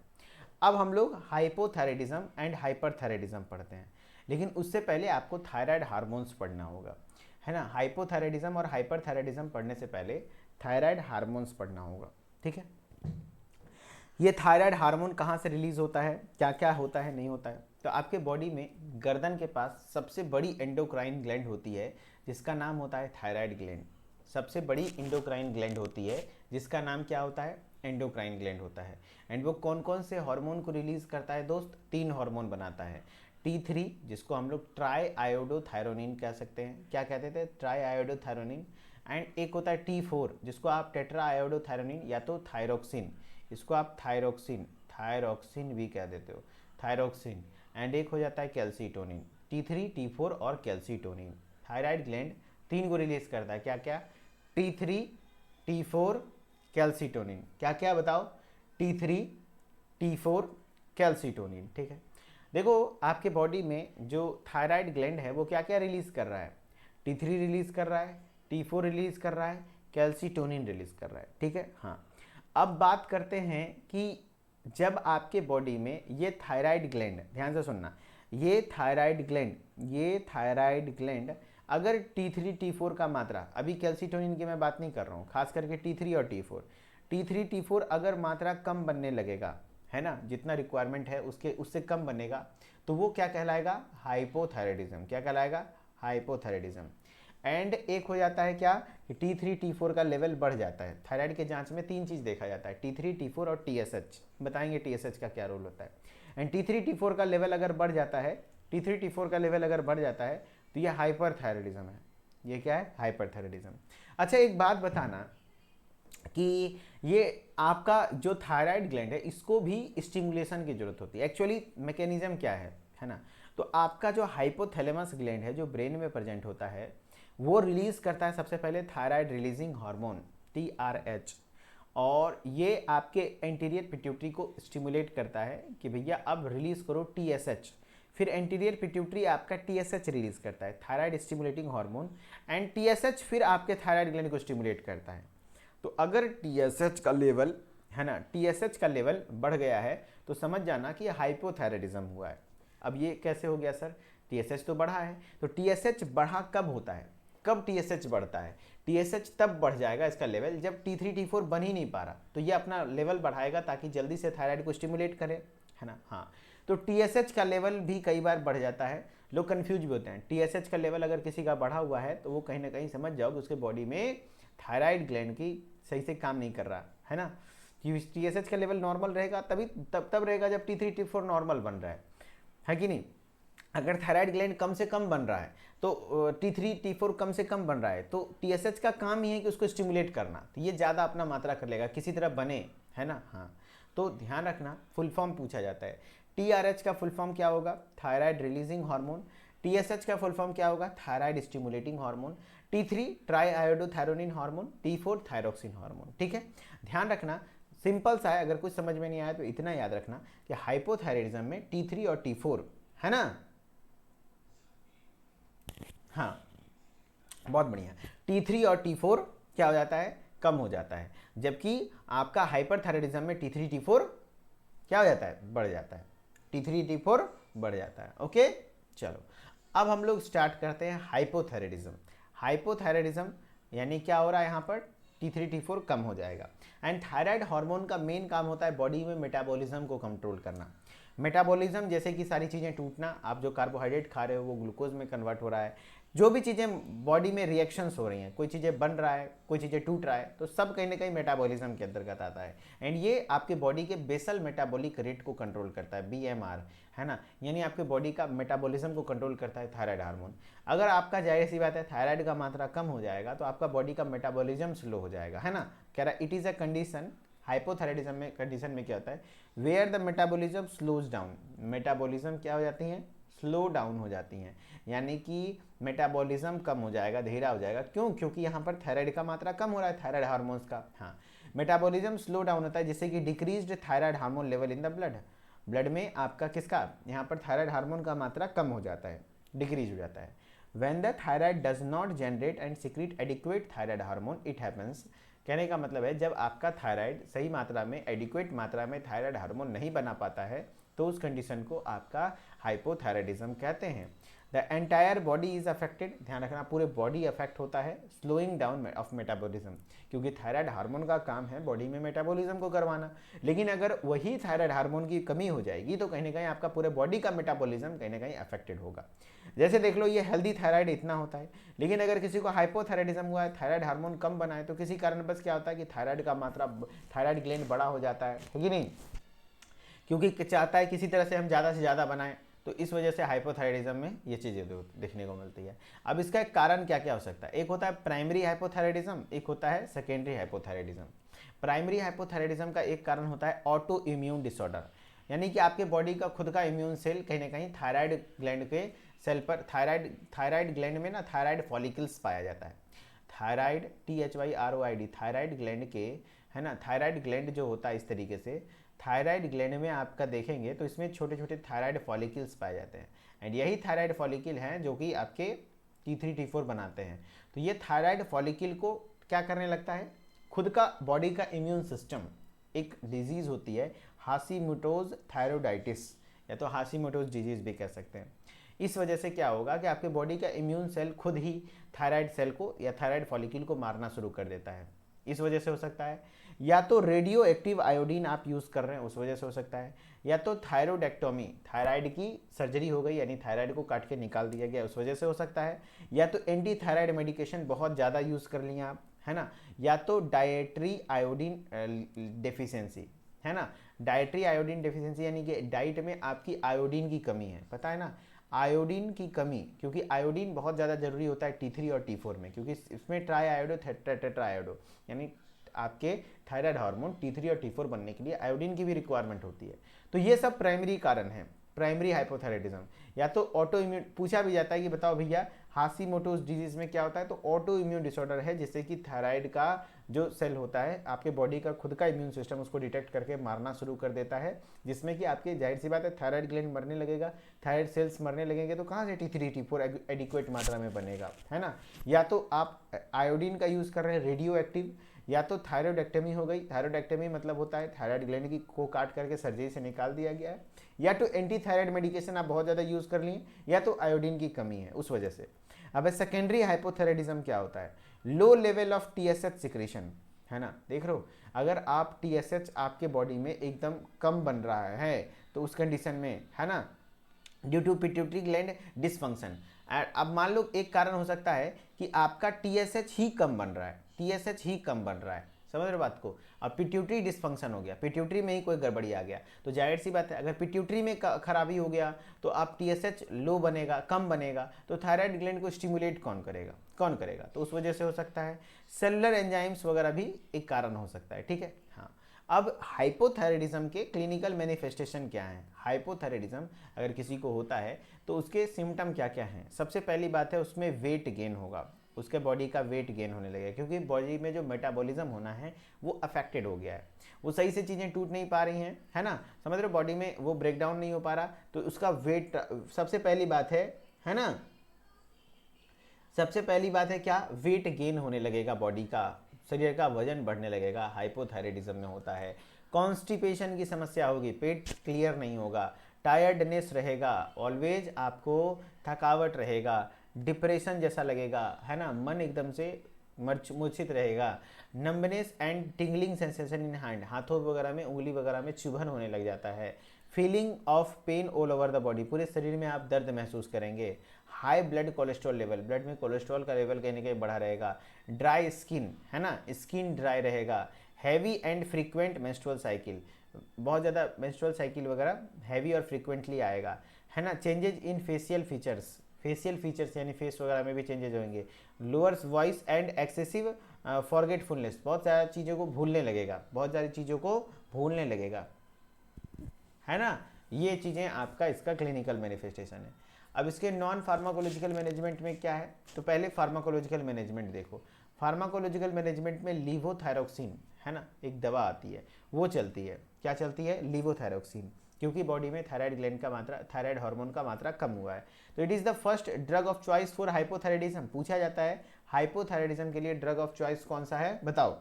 अब हम लोग हाइपोथायराइडिज्म एंड हाइपरथायराइडिज्म पढ़ते हैं, लेकिन उससे पहले आपको थायराइड हार्मोन्स पढ़ना होगा, है ना। हाइपोथायराइडिज्म और हाइपरथायराइडिज्म पढ़ने से पहले थायराइड हार्मोन्स पढ़ना होगा, ठीक है। ये थायराइड हार्मोन कहाँ से रिलीज होता है, क्या क्या होता है नहीं होता है, तो आपके बॉडी में गर्दन के पास सबसे बड़ी एंडोक्राइन ग्लैंड होती है जिसका नाम होता है थायराइड ग्लैंड। सबसे बड़ी एंडोक्राइन ग्लैंड होती है जिसका नाम क्या होता है, एंडोक्राइन ग्लैंड होता है। एंड वो कौन कौन से हार्मोन को रिलीज करता है दोस्त, 3 हार्मोन बनाता है। T3 जिसको हम लोग ट्राई आयोडोथायरोनिन कह सकते हैं, क्या कहते थे, ट्राई आयोडोथायरोनिन। एंड एक होता है T4 जिसको आप टेट्रा आयोडोथायरोनिन या तो थायरोक्सिन, इसको आप थायरोक्सिन भी कह देते हो, थायरोक्सिन। एंड एक हो जाता है कैल्सीटोनिन, T3 T4 और कैल्सीटोनिन। थायराइड ग्लैंड 3 को रिलीज करता है, क्या क्या, T3 T4 कैल्सीटोनिन, क्या क्या बताओ, T3 T4 कैल्सीटोनिन, ठीक है। देखो आपके बॉडी में जो थायराइड ग्लैंड है वो क्या क्या रिलीज कर रहा है, T3 रिलीज कर रहा है, T4 रिलीज कर रहा है, कैल्सीटोनिन रिलीज कर रहा है, ठीक है, हाँ। अब बात करते हैं कि जब आपके बॉडी में ये थायराइड ग्लैंड, ध्यान से सुनना, ये थायराइड ग्लैंड अगर T3 T4 का मात्रा, अभी कैल्सीटोनिन की मैं बात नहीं कर रहा हूँ, खास करके T3 और T4 T3 T4 अगर मात्रा कम बनने लगेगा, है ना, जितना रिक्वायरमेंट है उससे कम बनेगा, तो वो क्या कहलाएगा, हाइपोथायराइडिज्म। क्या कहलाएगा, हाइपोथायराइडिज्म। एंड एक हो जाता है क्या कि T3 T4 का लेवल बढ़ जाता है। थायराइड के जांच में 3 चीज़ देखा जाता है, T3 T4 और TSH, बताएंगे TSH का क्या रोल होता है। एंड T3 T4 का लेवल अगर बढ़ जाता है, T3 T4 का लेवल अगर बढ़ जाता है तो ये हाइपरथायराइडिज्म है। ये क्या है, हाइपरथायराइडिज्म। अच्छा एक बात बताना कि ये आपका जो थायराइड ग्लैंड है इसको भी स्टिमुलेशन की जरूरत होती है। एक्चुअली मैकेनिज्म क्या है ना, तो आपका जो हाइपोथैलेमस ग्लैंड है जो ब्रेन में प्रेजेंट होता है वो रिलीज करता है सबसे पहले थायराइड रिलीजिंग हार्मोन TRH, और ये आपके एंटीरियर पिट्यूटरी को स्टिमुलेट करता है कि भैया अब रिलीज करो TSH। फिर एंटीरियर पिट्यूटरी आपका TSH रिलीज करता है, thyroid stimulating hormone, and TSH फिर आपके थायराइड ग्लैंड को स्टिमुलेट करता है। तो अगर TSH का लेवल, है ना, TSH का लेवल बढ़ गया है तो समझ जाना कि हाइपोथायराइडिज्म हुआ है। अब ये कैसे हो गया सर, TSH तो बढ़ा है, तो TSH बढ़ा कब होता है, कब TSH बढ़ता है, TSH तब बढ़ जाएगा इसका लेवल जब T3 T4 बन ही नहीं पा रहा, तो ये अपना लेवल बढ़ाएगा ताकि जल्दी से थायराइड को स्टिमुलेट करे, है ना, हाँ। तो TSH का लेवल भी कई बार बढ़ जाता है, लोग कंफ्यूज भी होते हैं। TSH का लेवल अगर किसी का बढ़ा हुआ है तो वो कहीं ना कहीं समझ जाओ कि उसके बॉडी में थायराइड ग्लैंड की सही से काम नहीं कर रहा, है ना। TSH का लेवल नॉर्मल रहेगा तभी तब रहेगा जब T3 T4 नॉर्मल बन रहा है कि नहीं। अगर थायराइड ग्लैंड कम से कम बन रहा है तो T3 T4 कम से कम बन रहा है तो TSH का काम ही है कि उसको स्टिमुलेट करना, तो ये ज़्यादा अपना मात्रा कर लेगा, किसी तरह बने, है ना, हाँ। तो ध्यान रखना, फुल फॉर्म पूछा जाता है। TRH का फुल फॉर्म क्या होगा, थायराइड रिलीजिंग हार्मोन। TSH का फुल फॉर्म क्या होगा, thyroid stimulating hormone, T3 try iodothyronine hormone, T4 thyroxine hormone. ठीक है, ध्यान रखना सिंपल सा है, अगर कुछ समझ में नहीं आया तो इतना याद रखना कि हाइपोथायराइडिज्म में T3 और T4 है ना। हाँ बहुत बढ़िया, T3 और T4 क्या हो जाता है, कम हो जाता है, जबकि आपका हाइपरथायराइडिज्म में T3 T4 क्या हो जाता है, बढ़ जाता है, T3 T4 बढ़ जाता है। ओके चलो अब हम लोग स्टार्ट करते हैं हाइपोथायराइडिज्म। हाइपोथायराइडिज्म यानी क्या हो रहा है यहाँ पर, T3 T4 कम हो जाएगा। एंड थायराइड हार्मोन का मेन काम होता है बॉडी में मेटाबॉलिज्म को कंट्रोल करना। मेटाबॉलिज्म जैसे कि सारी चीज़ें टूटना, आप जो कार्बोहाइड्रेट खा रहे हो वो ग्लूकोज में कन्वर्ट हो रहा है, जो भी चीज़ें बॉडी में रिएक्शंस हो रही हैं, कोई चीज़ें बन रहा है, कोई चीज़ें टूट रहा है, तो सब कहीं ना कहीं मेटाबॉलिज्म के अंतर्गत आता है। एंड ये आपके बॉडी के बेसल मेटाबॉलिक रेट को कंट्रोल करता है, BMR है ना, यानी आपके बॉडी का मेटाबॉलिज्म को कंट्रोल करता है थायराइड हार्मोन। अगर आपका जाहिर सी बात है थायराइड का मात्रा कम हो जाएगा तो आपका बॉडी का मेटाबॉलिज्म स्लो हो जाएगा, है ना। कह रहा it is a condition, hypothyroidism में कंडीशन में क्या होता है, where the metabolism slows down, metabolism क्या हो जाती हैं, स्लो डाउन हो जाती हैं, यानी कि मेटाबॉलिज्म कम हो जाएगा, धीरा हो जाएगा। क्यों, क्योंकि यहाँ पर थायराइड का मात्रा कम हो रहा है, थायराइड हार्मोन्स का। हाँ मेटाबॉलिज्म स्लो डाउन होता है जिससे कि decreased thyroid hormone level in the blood, blood में आपका किसका, यहाँ पर थायराइड हार्मोन का मात्रा कम हो जाता है, डिक्रीज हो जाता है। When the thyroid does not generate and secrete adequate thyroid hormone it happens, कहने का मतलब है जब आपका थायराइड सही मात्रा में, एडिक्वेट मात्रा में थायराइड हार्मोन नहीं बना पाता है तो उस कंडीशन को आपका हाइपोथायराइडिज्म कहते हैं। The entire body is affected, ध्यान रखना पूरे बॉडी अफेक्ट होता है, स्लोइंग डाउन ऑफ मेटाबॉलिज्म, क्योंकि थायराइड हार्मोन का काम है बॉडी में मेटाबॉलिज्म को करवाना। लेकिन अगर वही थायराइड हार्मोन की कमी हो जाएगी तो कहीं ना कहीं आपका पूरे बॉडी का मेटाबॉलिज्म कहीं ना कहीं अफेक्टेड होगा। जैसे देख लो ये हेल्दी थायराइड इतना होता है, लेकिन अगर किसी को हाइपोथायराइडिज्म हुआ है, थायराइड हार्मोन कम बना है, तो किसी कारण बस क्या होता है कि थायराइड का मात्रा, थायराइड ग्लैंड बड़ा हो जाता है कि नहीं, क्योंकि चाहता है किसी तरह से हम ज़्यादा से ज़्यादा बनाएं, तो इस वजह से हाइपोथायराइडिज्म में ये चीज़ें देखने को मिलती है। अब इसका एक कारण क्या क्या हो सकता है, एक होता है प्राइमरी हाइपोथायराइडिज्म, एक होता है सेकेंडरी हाइपोथायराइडिज्म। प्राइमरी हाइपोथायराइडिज्म का एक कारण होता है ऑटो इम्यून डिसऑर्डर, यानी कि आपके बॉडी का खुद का इम्यून सेल कहीं ना कहीं थायराइड ग्लैंड के सेल पर, थायराइड ग्लैंड में ना थायराइड फॉलिकल्स पाया जाता है, थायराइड THYROID, थायराइड ग्लैंड के, है ना, थायराइड ग्लैंड जो होता है इस तरीके से, थायराइड ग्लैंड में आपका देखेंगे तो इसमें छोटे छोटे थायराइड फॉलिकल्स पाए जाते हैं। एंड यही थायराइड फॉलिकल हैं जो कि आपके T3 T4 बनाते हैं। तो ये थायराइड फॉलिकल को क्या करने लगता है, खुद का बॉडी का इम्यून सिस्टम, एक डिजीज़ होती है हाशीमोटोज थायरोइडाइटिस, या तो हाशीमोटोज डिजीज़ भी कह सकते हैं। इस वजह से क्या होगा कि आपके बॉडी का इम्यून सेल खुद ही थायराइड सेल को या थायराइड फॉलिकल को मारना शुरू कर देता है। इस वजह से हो सकता है, या तो रेडियो एक्टिव आयोडीन आप यूज़ कर रहे हैं उस वजह से हो सकता है, या तो थायरोडेक्टोमी, थायराइड की सर्जरी हो गई यानी थायराइड को काट के निकाल दिया गया उस वजह से हो सकता है, या तो एंटी थायराइड मेडिकेशन बहुत ज़्यादा यूज़ कर लिया आप, है ना, या तो डाइटरी आयोडीन डेफिशिएंसी, है ना, डाइटरी आयोडीन डेफिशिएंसी यानी कि डाइट में आपकी आयोडीन की कमी है, पता है ना, आयोडीन की कमी, क्योंकि आयोडीन बहुत ज़्यादा जरूरी होता है T3 और T4 में, क्योंकि इसमें ट्राई आयोडो टेट्रा आयोडो, यानी आपके थायराइड हार्मोन T3 और T4 बनने के लिए आयोडीन की भी रिक्वायरमेंट होती है। तो ये सब प्राइमरी कारण है, प्राइमरी हाइपोथायराइडिज्म। या तो ऑटो इम्यून, पूछा भी जाता है कि बताओ भैया हाशीमोटोज डिजीज में क्या होता है, तो ऑटो इम्यून डिसऑर्डर है जिससे कि थायराइड का जो सेल होता है आपके बॉडी का खुद का इम्यून सिस्टम उसको डिटेक्ट करके मारना शुरू कर देता है, जिसमें कि आपके जाहिर सी बात है थायराइड ग्लैंड मरने लगेगा, थायराइड सेल्स मरने लगेंगे, तो कहाँ से T3 T4 एडिक्वेट मात्रा में बनेगा, है ना। या तो आप आयोडीन का यूज़ कर रहे हैं रेडियो एक्टिव, या तो थायरोइडेक्टमी हो गई, थायरोइडेक्टमी मतलब होता है थायराइड ग्लैंड की को काट करके सर्जरी से निकाल दिया गया है, या तो एंटी थायराइड मेडिकेशन आप बहुत ज़्यादा यूज़ कर लिए, या तो आयोडीन की कमी है उस वजह से। अब सेकेंडरी हाइपोथायराइडिज्म क्या होता है, low level of TSH secretion, है ना, देख रहे हो, अगर आप TSH आपके बॉडी में एकदम कम बन रहा है तो उस कंडीशन में, है ना, due to pituitary gland dysfunction. अब मान लो एक कारण हो सकता है कि आपका TSH ही कम बन रहा है, TSH ही कम बन रहा है, समझ रहे बात को, अब पिट्यूटरी डिसफंक्शन हो गया, पिट्यूटरी में ही कोई गड़बड़ी आ गया, तो जाहिर सी बात है अगर पिट्यूटरी में खराबी हो गया तो आप TSH लो बनेगा, कम बनेगा, तो थायराइड ग्लैंड को स्टिमुलेट कौन करेगा, तो उस वजह से हो सकता है। सेलुलर एंजाइम्स वगैरह भी एक कारण हो सकता है, ठीक है। हाँ, अब हाइपोथायराइडिज्म के क्लिनिकल मैनिफेस्टेशन क्या हैं? हाइपोथायराइडिज्म अगर किसी को होता है तो उसके सिम्टम क्या क्या हैं? सबसे पहली बात है उसमें वेट गेन होगा, उसके बॉडी का वेट गेन होने लगेगा, क्योंकि बॉडी में जो मेटाबॉलिज्म होना है वो अफेक्टेड हो गया है, वो सही से चीज़ें टूट नहीं पा रही हैं, है ना, समझ रहे हो, बॉडी में वो ब्रेक डाउन नहीं हो पा रहा, तो उसका वेट सबसे पहली बात है ना, सबसे पहली बात है क्या, वेट गेन होने लगेगा, बॉडी का, शरीर का वजन बढ़ने लगेगा, हाइपोथायराइडिज्म में होता है। कॉन्स्टिपेशन की समस्या होगी, पेट क्लियर नहीं होगा, टायर्डनेस रहेगा, ऑलवेज आपको थकावट रहेगा, डिप्रेशन जैसा लगेगा, है ना, मन एकदम से मूर्छित रहेगा, numbness and tingling sensation in hand, हाथों वगैरह में, उंगली वगैरह में चुभन होने लग जाता है, feeling of pain all over the body, पूरे शरीर में आप दर्द महसूस करेंगे, high blood cholesterol level, blood में कोलेस्ट्रॉल का लेवल कहीं ना कहीं बढ़ा रहेगा, ड्राई स्किन, है ना, स्किन ड्राई रहेगा, heavy and frequent menstrual cycle, बहुत ज़्यादा मेंस्ट्रुअल साइकिल वगैरह हैवी और फ्रीक्वेंटली आएगा, है ना, changes in facial features, facial features यानी फेस वगैरह में भी चेंजेज होंगे, lowers voice and excessive forgetfulness, बहुत ज़्यादा चीज़ों को भूलने लगेगा, बहुत सारी चीज़ों को भूलने लगेगा, है ना, ये चीज़ें आपका इसका क्लिनिकल मैनिफेस्टेशन है। अब इसके नॉन फार्माकोलॉजिकल मैनेजमेंट में क्या है, तो पहले फार्माकोलॉजिकल मैनेजमेंट देखो, फार्माकोलॉजिकल मैनेजमेंट में लीवोथायरोक्सिन, है ना, एक दवा आती है, वो चलती है, क्या चलती है, लीवोथायरोक्सिन, क्योंकि बॉडी में थायराइड ग्लैंड का मात्रा, थायराइड हार्मोन का मात्रा कम हुआ है, तो it is the first drug of choice for hypothyroidism. पूछा जाता है हाइपोथायराइडिज्म के लिए ड्रग ऑफ चॉइस कौन सा है, बताओ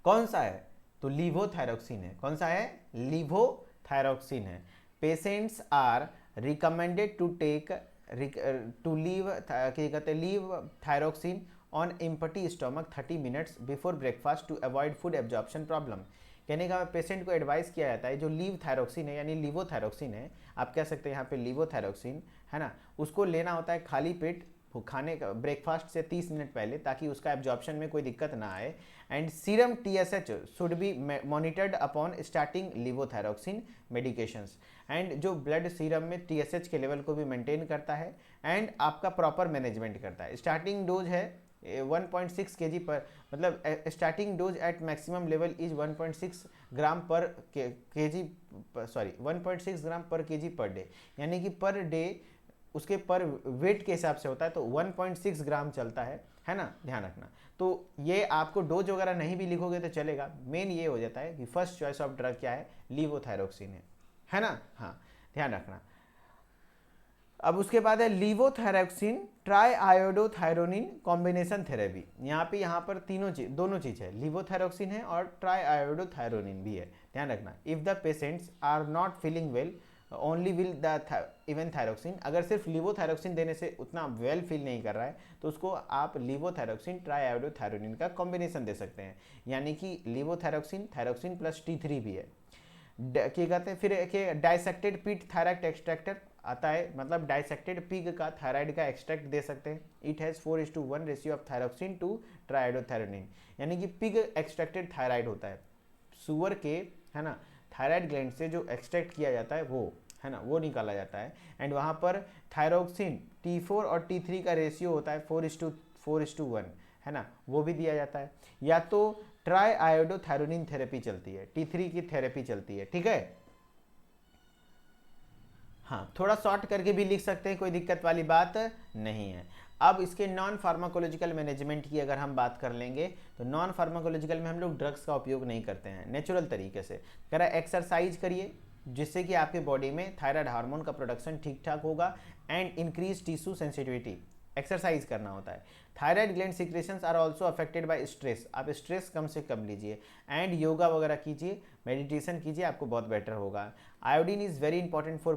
कौन सा है, तो लीवोथायरोक्सिन है, कौन सा है, लीवोथायरोक्सिन है। Patients are recommended to take to leave क्या कहते हैं, levothyroxine on empty stomach 30 minutes before breakfast to avoid food absorption problem. कहने का पेशेंट को एडवाइस किया जाता है जो लीव थायरोक्सिन है यानी लीवोथायरोक्सिन है, आप कह सकते हैं यहाँ पे लीवोथायरोक्सिन, है ना, उसको लेना होता है खाली पेट खाने का ब्रेकफास्ट से 30 मिनट पहले, ताकि उसका एब्जॉर्प्शन में कोई दिक्कत ना आए, and serum TSH should be monitored upon starting levothyroxine medications, and जो ब्लड सीरम में TSH के लेवल को भी मेंटेन करता है एंड आपका प्रॉपर मैनेजमेंट करता है। स्टार्टिंग डोज है 1.6 kg पर, मतलब starting dose at maximum level is 1.6 gram per kg, sorry 1.6 gram per KG per day, यानी कि पर डे उसके पर वेट के हिसाब से होता है, तो 1.6 ग्राम चलता है ना, ध्यान रखना। तो ये आपको डोज वगैरह नहीं भी लिखोगे तो चलेगा, मेन ये हो जाता है कि फर्स्ट चॉइस ऑफ ड्रग क्या है, लीवोथायरोक्सिन है ना, हाँ ध्यान रखना। अब उसके बाद है लीवोथायरोक्सिन ट्राई आयोडोथायरोनिन कॉम्बिनेशन थेरेपी, यहाँ पर दोनों चीज़ है, लीवोथायरोक्सिन है और ट्राई आयोडोथायरोनिन भी है, ध्यान रखना। If the patients are not feeling well only will the even thyroxine, अगर सिर्फ लीवोथायरोक्सिन देने से उतना वेल फील नहीं कर रहा है तो उसको आप लीवोथायरोक्सिन ट्राई आयोडोथायरोनिन का कॉम्बिनेशन दे सकते हैं, यानी कि लीवोथायरोक्सिन थायरोक्सिन प्लस T3 भी है, क्या कहते हैं, फिर डाइसेक्टेड पिग थायराइड एक्सट्रैक्टर आता है, मतलब डाइसेक्टेड पिग का थायराइड का एक्सट्रैक्ट दे सकते हैं। It has 4:1 ratio of thyroxine to triiodothyronine, यानी कि पिग एक्सट्रैक्टेड थायराइड होता है, सुअर के, है ना, थायराइड ग्लैंड से जो एक्सट्रैक्ट किया जाता है वो, है ना, वो निकाला जाता है, एंड वहाँ पर थायरोक्सिन T4 और T3 का रेशियो होता है 4:1, है ना, वो भी दिया जाता है, या तो ट्राई आयोडोथायरोनिन थेरेपी चलती है, T3 की थेरेपी चलती है, ठीक है, हाँ थोड़ा शॉर्ट करके भी लिख सकते हैं, कोई दिक्कत वाली बात नहीं है। अब इसके नॉन फार्माकोलॉजिकल मैनेजमेंट की अगर हम बात कर लेंगे तो नॉन फार्माकोलॉजिकल में हम लोग ड्रग्स का उपयोग नहीं करते हैं, नेचुरल तरीके से कह रहा है एक्सरसाइज करिए जिससे कि आपके बॉडी में थायराइड हार्मोन का प्रोडक्शन ठीक ठाक होगा and increase tissue sensitivity, exercise करना होता है। Thyroid gland secretions are also affected by stress, आप स्ट्रेस कम से कम लीजिए एंड योगा वगैरह कीजिए, मेडिटेशन कीजिए, आपको बहुत बेटर होगा। Iodine is very important for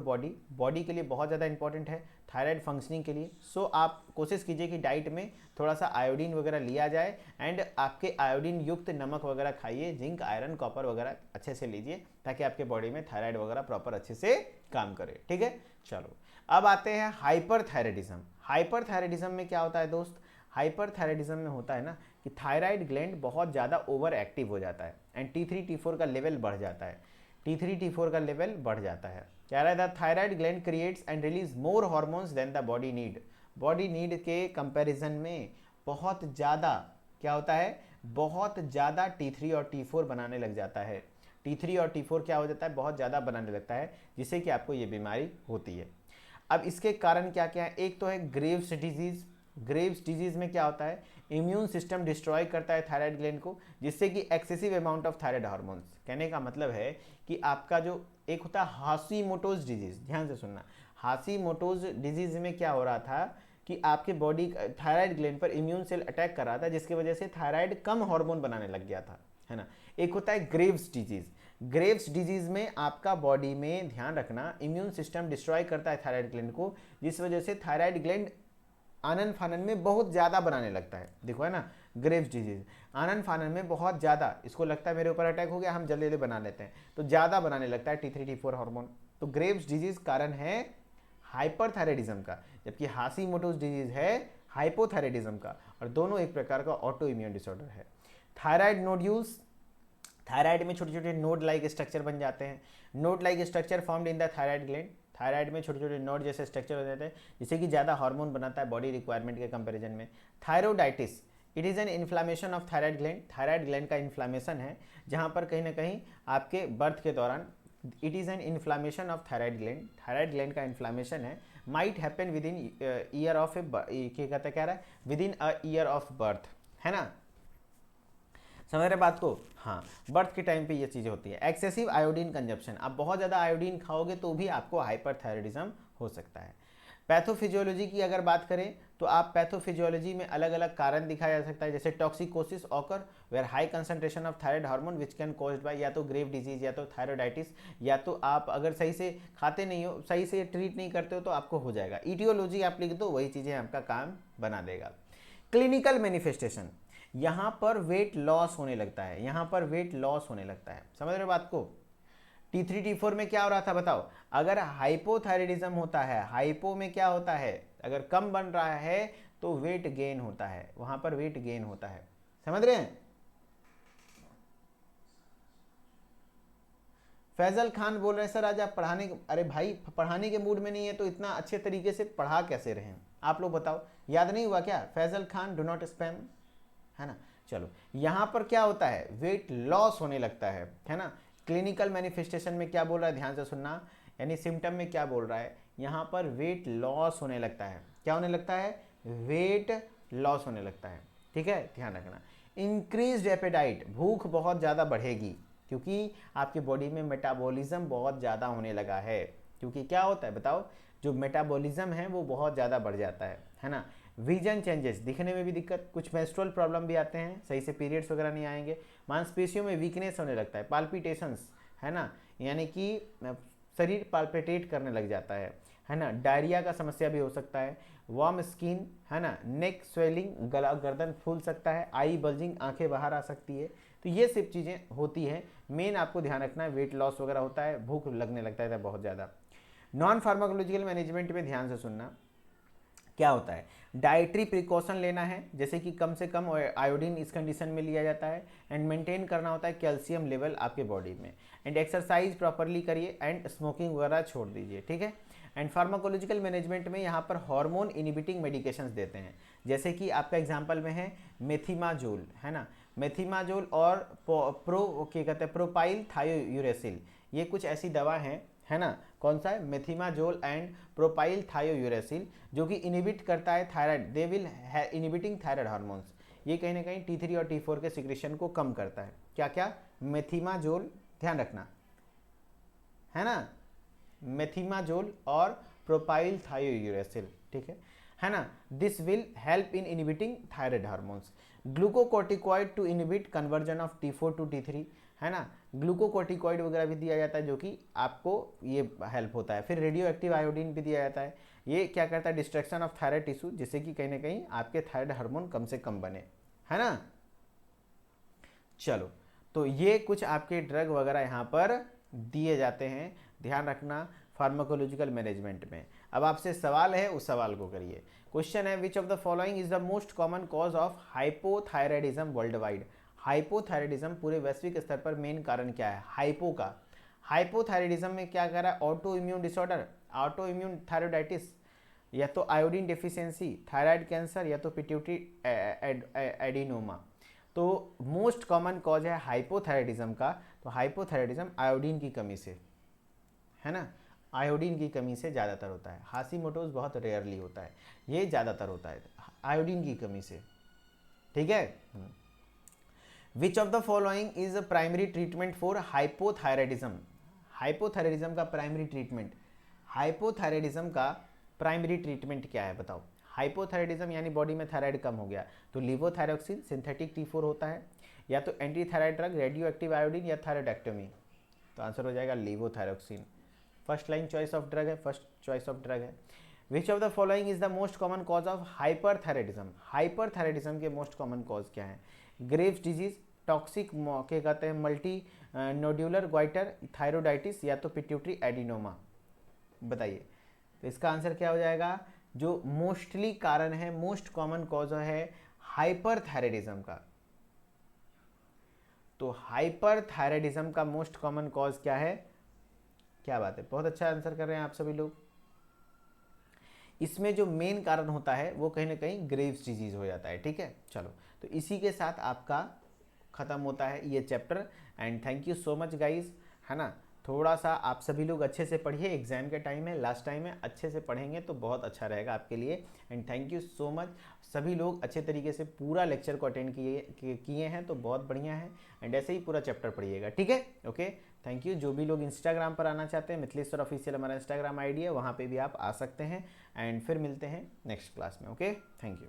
body के लिए बहुत ज़्यादा इंपॉर्टेंट है थायराइड फंक्शनिंग के लिए, सो आप कोशिश कीजिए कि डाइट में थोड़ा सा आयोडीन वगैरह लिया जाए एंड आपके आयोडीन युक्त नमक वगैरह खाइए, जिंक आयरन कॉपर वगैरह अच्छे से लीजिए ताकि आपके बॉडी में थायराइड वगैरह प्रॉपर अच्छे से काम करे, ठीक है। चलो अब आते हैं हाइपरथायराइडिज्म। हाइपरथायराइडिज्म में क्या होता है दोस्त, हाइपरथायराइडिज्म में होता है ना कि थायराइड ग्लैंड बहुत ज़्यादा ओवर एक्टिव हो जाता है एंड T3 T4 का लेवल बढ़ जाता है, T3 T4 का लेवल बढ़ जाता है। कह रहा है the thyroid gland creates and release more hormones than the body need के कंपैरिजन में बहुत ज़्यादा क्या होता है, बहुत ज़्यादा T3 और T4 बनाने लग जाता है। T3 और T4 क्या हो जाता है, बहुत ज़्यादा बनाने लगता है, जिससे कि आपको ये बीमारी होती है। अब इसके कारण क्या क्या है, एक तो है ग्रेव्स डिजीज़। ग्रेव्स डिजीज़ में क्या होता है, इम्यून सिस्टम डिस्ट्रॉय करता है थायराइड ग्लैंड को, जिससे कि excessive amount of thyroid hormones. कहने का मतलब है कि आपका जो एक होता है हाशीमोटोज डिजीज़, ध्यान से सुनना, हाशीमोटोज डिजीज़ में क्या हो रहा था कि आपके बॉडी थायराइड ग्लैंड पर इम्यून सेल अटैक कर रहा था, जिसकी वजह से थायराइड कम हार्मोन बनाने लग गया था, है ना। एक होता है ग्रेव्स डिजीज़। ग्रेव्स डिजीज़ में आपका बॉडी में, ध्यान रखना, इम्यून सिस्टम डिस्ट्रॉय करता है थायराइड ग्लैंड को, जिस वजह से थायराइड ग्लैंड आनन फानन में बहुत ज़्यादा बनाने लगता है। देखो है ना, ग्रेव्स डिजीज आनन फानन में बहुत ज़्यादा, इसको लगता है मेरे ऊपर अटैक हो गया, हम जल्दी जल्दी बना लेते हैं, तो ज़्यादा बनाने लगता है T3 T4 हार्मोन। तो ग्रेव्स डिजीज कारण है हाइपरथायराइडिज्म का, जबकि हाशीमोटोज डिजीज है हाइपोथायराइडिज्म का, और दोनों एक प्रकार का ऑटो इम्यून डिसऑर्डर है। थायराइड नोड्यूल्स, थायराइड में छोटे छोटे नोड लाइक स्ट्रक्चर बन जाते हैं। Node like structure formed in the thyroid gland. Thyroid में छोटे छोटे नोड जैसे स्ट्रक्चर हो जाते हैं, जिससे कि ज़्यादा हार्मोन बनाता है बॉडी रिक्वायरमेंट के कंपैरिजन में। Thyroiditis, it is an inflammation of thyroid gland. Thyroid gland का इन्फ्लामेशन है, जहाँ पर कहीं ना कहीं आपके बर्थ के दौरान, it is an inflammation of thyroid gland, thyroid gland का इन्फ्लामेशन है, might happen with in year of क्या कहता कह रहा है, with in a year of birth, है ना। समझ रहे बात को, हाँ, बर्थ के टाइम पे ये चीज़ें होती है। एक्सेसिव आयोडीन कंजप्शन, आप बहुत ज़्यादा आयोडीन खाओगे तो भी आपको हाइपरथायराइडिज्म हो सकता है। पैथोफिजियोलॉजी की अगर बात करें तो आप पैथोफिजियोलॉजी में अलग अलग कारण दिखाया जा सकता है, जैसे toxicosis occur where high concentration of thyroid hormone which can caused by या तो ग्रेव डिजीज या तो थायरोडाइटिस, या तो आप अगर सही से खाते नहीं हो, सही से ट्रीट नहीं करते हो तो आपको हो जाएगा। ईटियोलॉजी आप लिख दो, वही चीज़ें आपका काम बना देगा। क्लिनिकल मैनिफेस्टेशन, यहाँ पर वेट लॉस होने लगता है, यहाँ पर वेट लॉस होने लगता है, समझ रहे हो बात को। T3 T4 में क्या हो रहा था बताओ, अगर हाइपोथायराइडिज्म होता है, हाइपो में क्या होता है, अगर कम बन रहा है तो वेट गेन होता है, वहां पर वेट गेन होता है, समझ रहे हैं। फैजल खान बोल रहे हैं सर आज आप पढ़ाने, अरे भाई पढ़ाने के मूड में नहीं है तो इतना अच्छे तरीके से पढ़ा कैसे रहे आप लोग बताओ, याद नहीं हुआ क्या, Faizal Khan do not spam, है ना। चलो, यहां पर क्या होता है, वेट लॉस होने लगता है ना। क्लिनिकल मैनिफेस्टेशन में क्या बोल रहा है, ध्यान से सुनना, यानी सिम्टम में क्या बोल रहा है, यहां पर वेट लॉस होने लगता है, क्या होने लगता है, वेट लॉस होने लगता है, ठीक है, ध्यान रखना। इंक्रीज्ड एपेटाइट, भूख बहुत ज़्यादा बढ़ेगी, क्योंकि आपकी बॉडी में मेटाबॉलिज्म बहुत ज़्यादा होने लगा है, क्योंकि क्या होता है बताओ, जो मेटाबॉलिज्म है वो बहुत ज़्यादा बढ़ जाता है ना। विजन चेंजेस, दिखने में भी दिक्कत, कुछ मेंस्ट्रुअल प्रॉब्लम भी आते हैं, सही से पीरियड्स वगैरह नहीं आएंगे, मांसपेशियों में वीकनेस होने लगता है, पाल्पिटेशंस, है ना, यानी कि शरीर पाल्पिटेट करने लग जाता है ना। डायरिया का समस्या भी हो सकता है, वार्म स्किन, है ना, नेक स्वेलिंग, गला गर्दन फूल सकता है, आई बल्जिंग, आंखें बाहर आ सकती है, तो ये सब चीज़ें होती हैं। मेन आपको ध्यान रखना है, वेट लॉस वगैरह होता है, भूख लगने लगता है बहुत ज़्यादा। नॉन फार्माकोलॉजिकल मैनेजमेंट में ध्यान से सुनना, क्या होता है, डाइटरी प्रिकॉशन लेना है, जैसे कि कम से कम आयोडीन इस कंडीशन में लिया जाता है, एंड मेंटेन करना होता है कैल्शियम लेवल आपके बॉडी में, एंड एक्सरसाइज प्रॉपरली करिए, एंड स्मोकिंग वगैरह छोड़ दीजिए, ठीक है। एंड फार्माकोलॉजिकल मैनेजमेंट में यहाँ पर हार्मोन इनिबिटिंग मेडिकेशंस देते हैं, जैसे कि आपका एग्जांपल में है मेथिमाजोल, है ना, मेथिमाजोल और क्या कहते हैं, प्रोपाइल थायोयूरेसिल, ये कुछ ऐसी दवा है ना, कौन सा है, मेथिमाजोल एंड प्रोपाइल थायोयूरेसिल, जो कि इनिबिट करता है thyroid, they will inhibiting thyroid hormones, ये कहीं ना कहीं T3 और T4 के सिक्रेशन को कम करता है। क्या क्या, मेथिमाजोल, ध्यान रखना, है ना, मेथिमाजोल और प्रोपाइल थायोयूरेसिल, ठीक है ना। This will help in inhibiting thyroid hormones. Glucocorticoid to inhibit conversion of T4 to T3, है ना, ग्लूकोकोर्टिकॉइड वगैरह भी दिया जाता है, जो कि आपको ये हेल्प होता है। फिर रेडियो एक्टिव आयोडीन भी दिया जाता है, ये क्या करता है, डिस्ट्रक्शन ऑफ थायराइड टिश्यू, जिससे कि कहीं ना कहीं आपके थायराइड हार्मोन कम से कम बने, है ना। चलो, तो ये कुछ आपके ड्रग वगैरह यहाँ पर दिए जाते हैं, ध्यान रखना फार्माकोलॉजिकल मैनेजमेंट में। अब आपसे सवाल है, उस सवाल को करिए। क्वेश्चन है, which of the following is the most common cause of hypothyroidism world wide. Hypothyroidism पूरे वैश्विक स्तर पर मेन कारण क्या है, हाइपो का। हाइपोथायराइडिज्म में क्या कह रहा है, auto immune disorder, auto immune thyroiditis, या तो आयोडीन डेफिशिएंसी, थायराइड कैंसर, या तो पिट्यूटरी एडिनोमा। तो मोस्ट कॉमन कॉज है हाइपोथायराइडिज्म का, तो हाइपोथायराइडिज्म आयोडीन की कमी से, है ना, आयोडीन की कमी से ज़्यादातर होता है। हाशीमोटोज बहुत रेयरली होता है, ये ज़्यादातर होता है आयोडीन की कमी से, ठीक है। Which of the following is a primary treatment for hypothyroidism, hypothyroidism का प्राइमरी ट्रीटमेंट, हाइपोथायराइडिज्म का प्राइमरी ट्रीटमेंट क्या है बताओ। हाइपोथायराइडिज्म यानी बॉडी में थायराइड कम हो गया, तो लिवोथायरोक्सिन सिंथेटिक T4 होता है, या तो anti thyroid drug, radio active iodine, या थायराइडेक्टोमी। तो आंसर हो जाएगा levothyroxine. First line choice of drug है, फर्स्ट चॉइस ऑफ ड्रग है। Which of the following is the most common cause of hyperthyroidism, hyperthyroidism के मोस्ट कॉमन कॉज क्या है। Graves disease, toxic के कहते हैं मल्टी नोड्यूलर ग्वाइटर, थायरोडाइटिस, या तो पिट्यूटरी एडिनोमा। बताइए, तो इसका आंसर क्या हो जाएगा। जो मोस्टली कारण है, मोस्ट कॉमन कॉज है हाइपरथायराइडिज्म का, तो हाइपरथायराइडिज्म का मोस्ट कॉमन कॉज क्या है। क्या बात है, बहुत अच्छा आंसर कर रहे हैं आप सभी लोग। इसमें जो मेन कारण होता है वो कहीं ना कहीं ग्रेव्स डिजीज हो जाता है, ठीक है। चलो, तो इसी के साथ आपका खत्म होता है ये chapter, and thank you so much guys, है ना। थोड़ा सा आप सभी लोग अच्छे से पढ़िए, एग्जाम के टाइम है, लास्ट टाइम है, अच्छे से पढ़ेंगे तो बहुत अच्छा रहेगा आपके लिए। And thank you so much, सभी लोग अच्छे तरीके से पूरा लेक्चर को अटेंड किए हैं तो बहुत बढ़िया है। एंड ऐसे ही पूरा चैप्टर पढ़िएगा, ठीक है। Okay, thank you. जो भी लोग इंस्टाग्राम पर आना चाहते हैं, मिथिलेश्वर ऑफिशियल हमारा इंस्टाग्राम आईडी है, वहाँ पे भी आप आ सकते हैं। एंड फिर मिलते हैं नेक्स्ट क्लास में। Okay, thank you.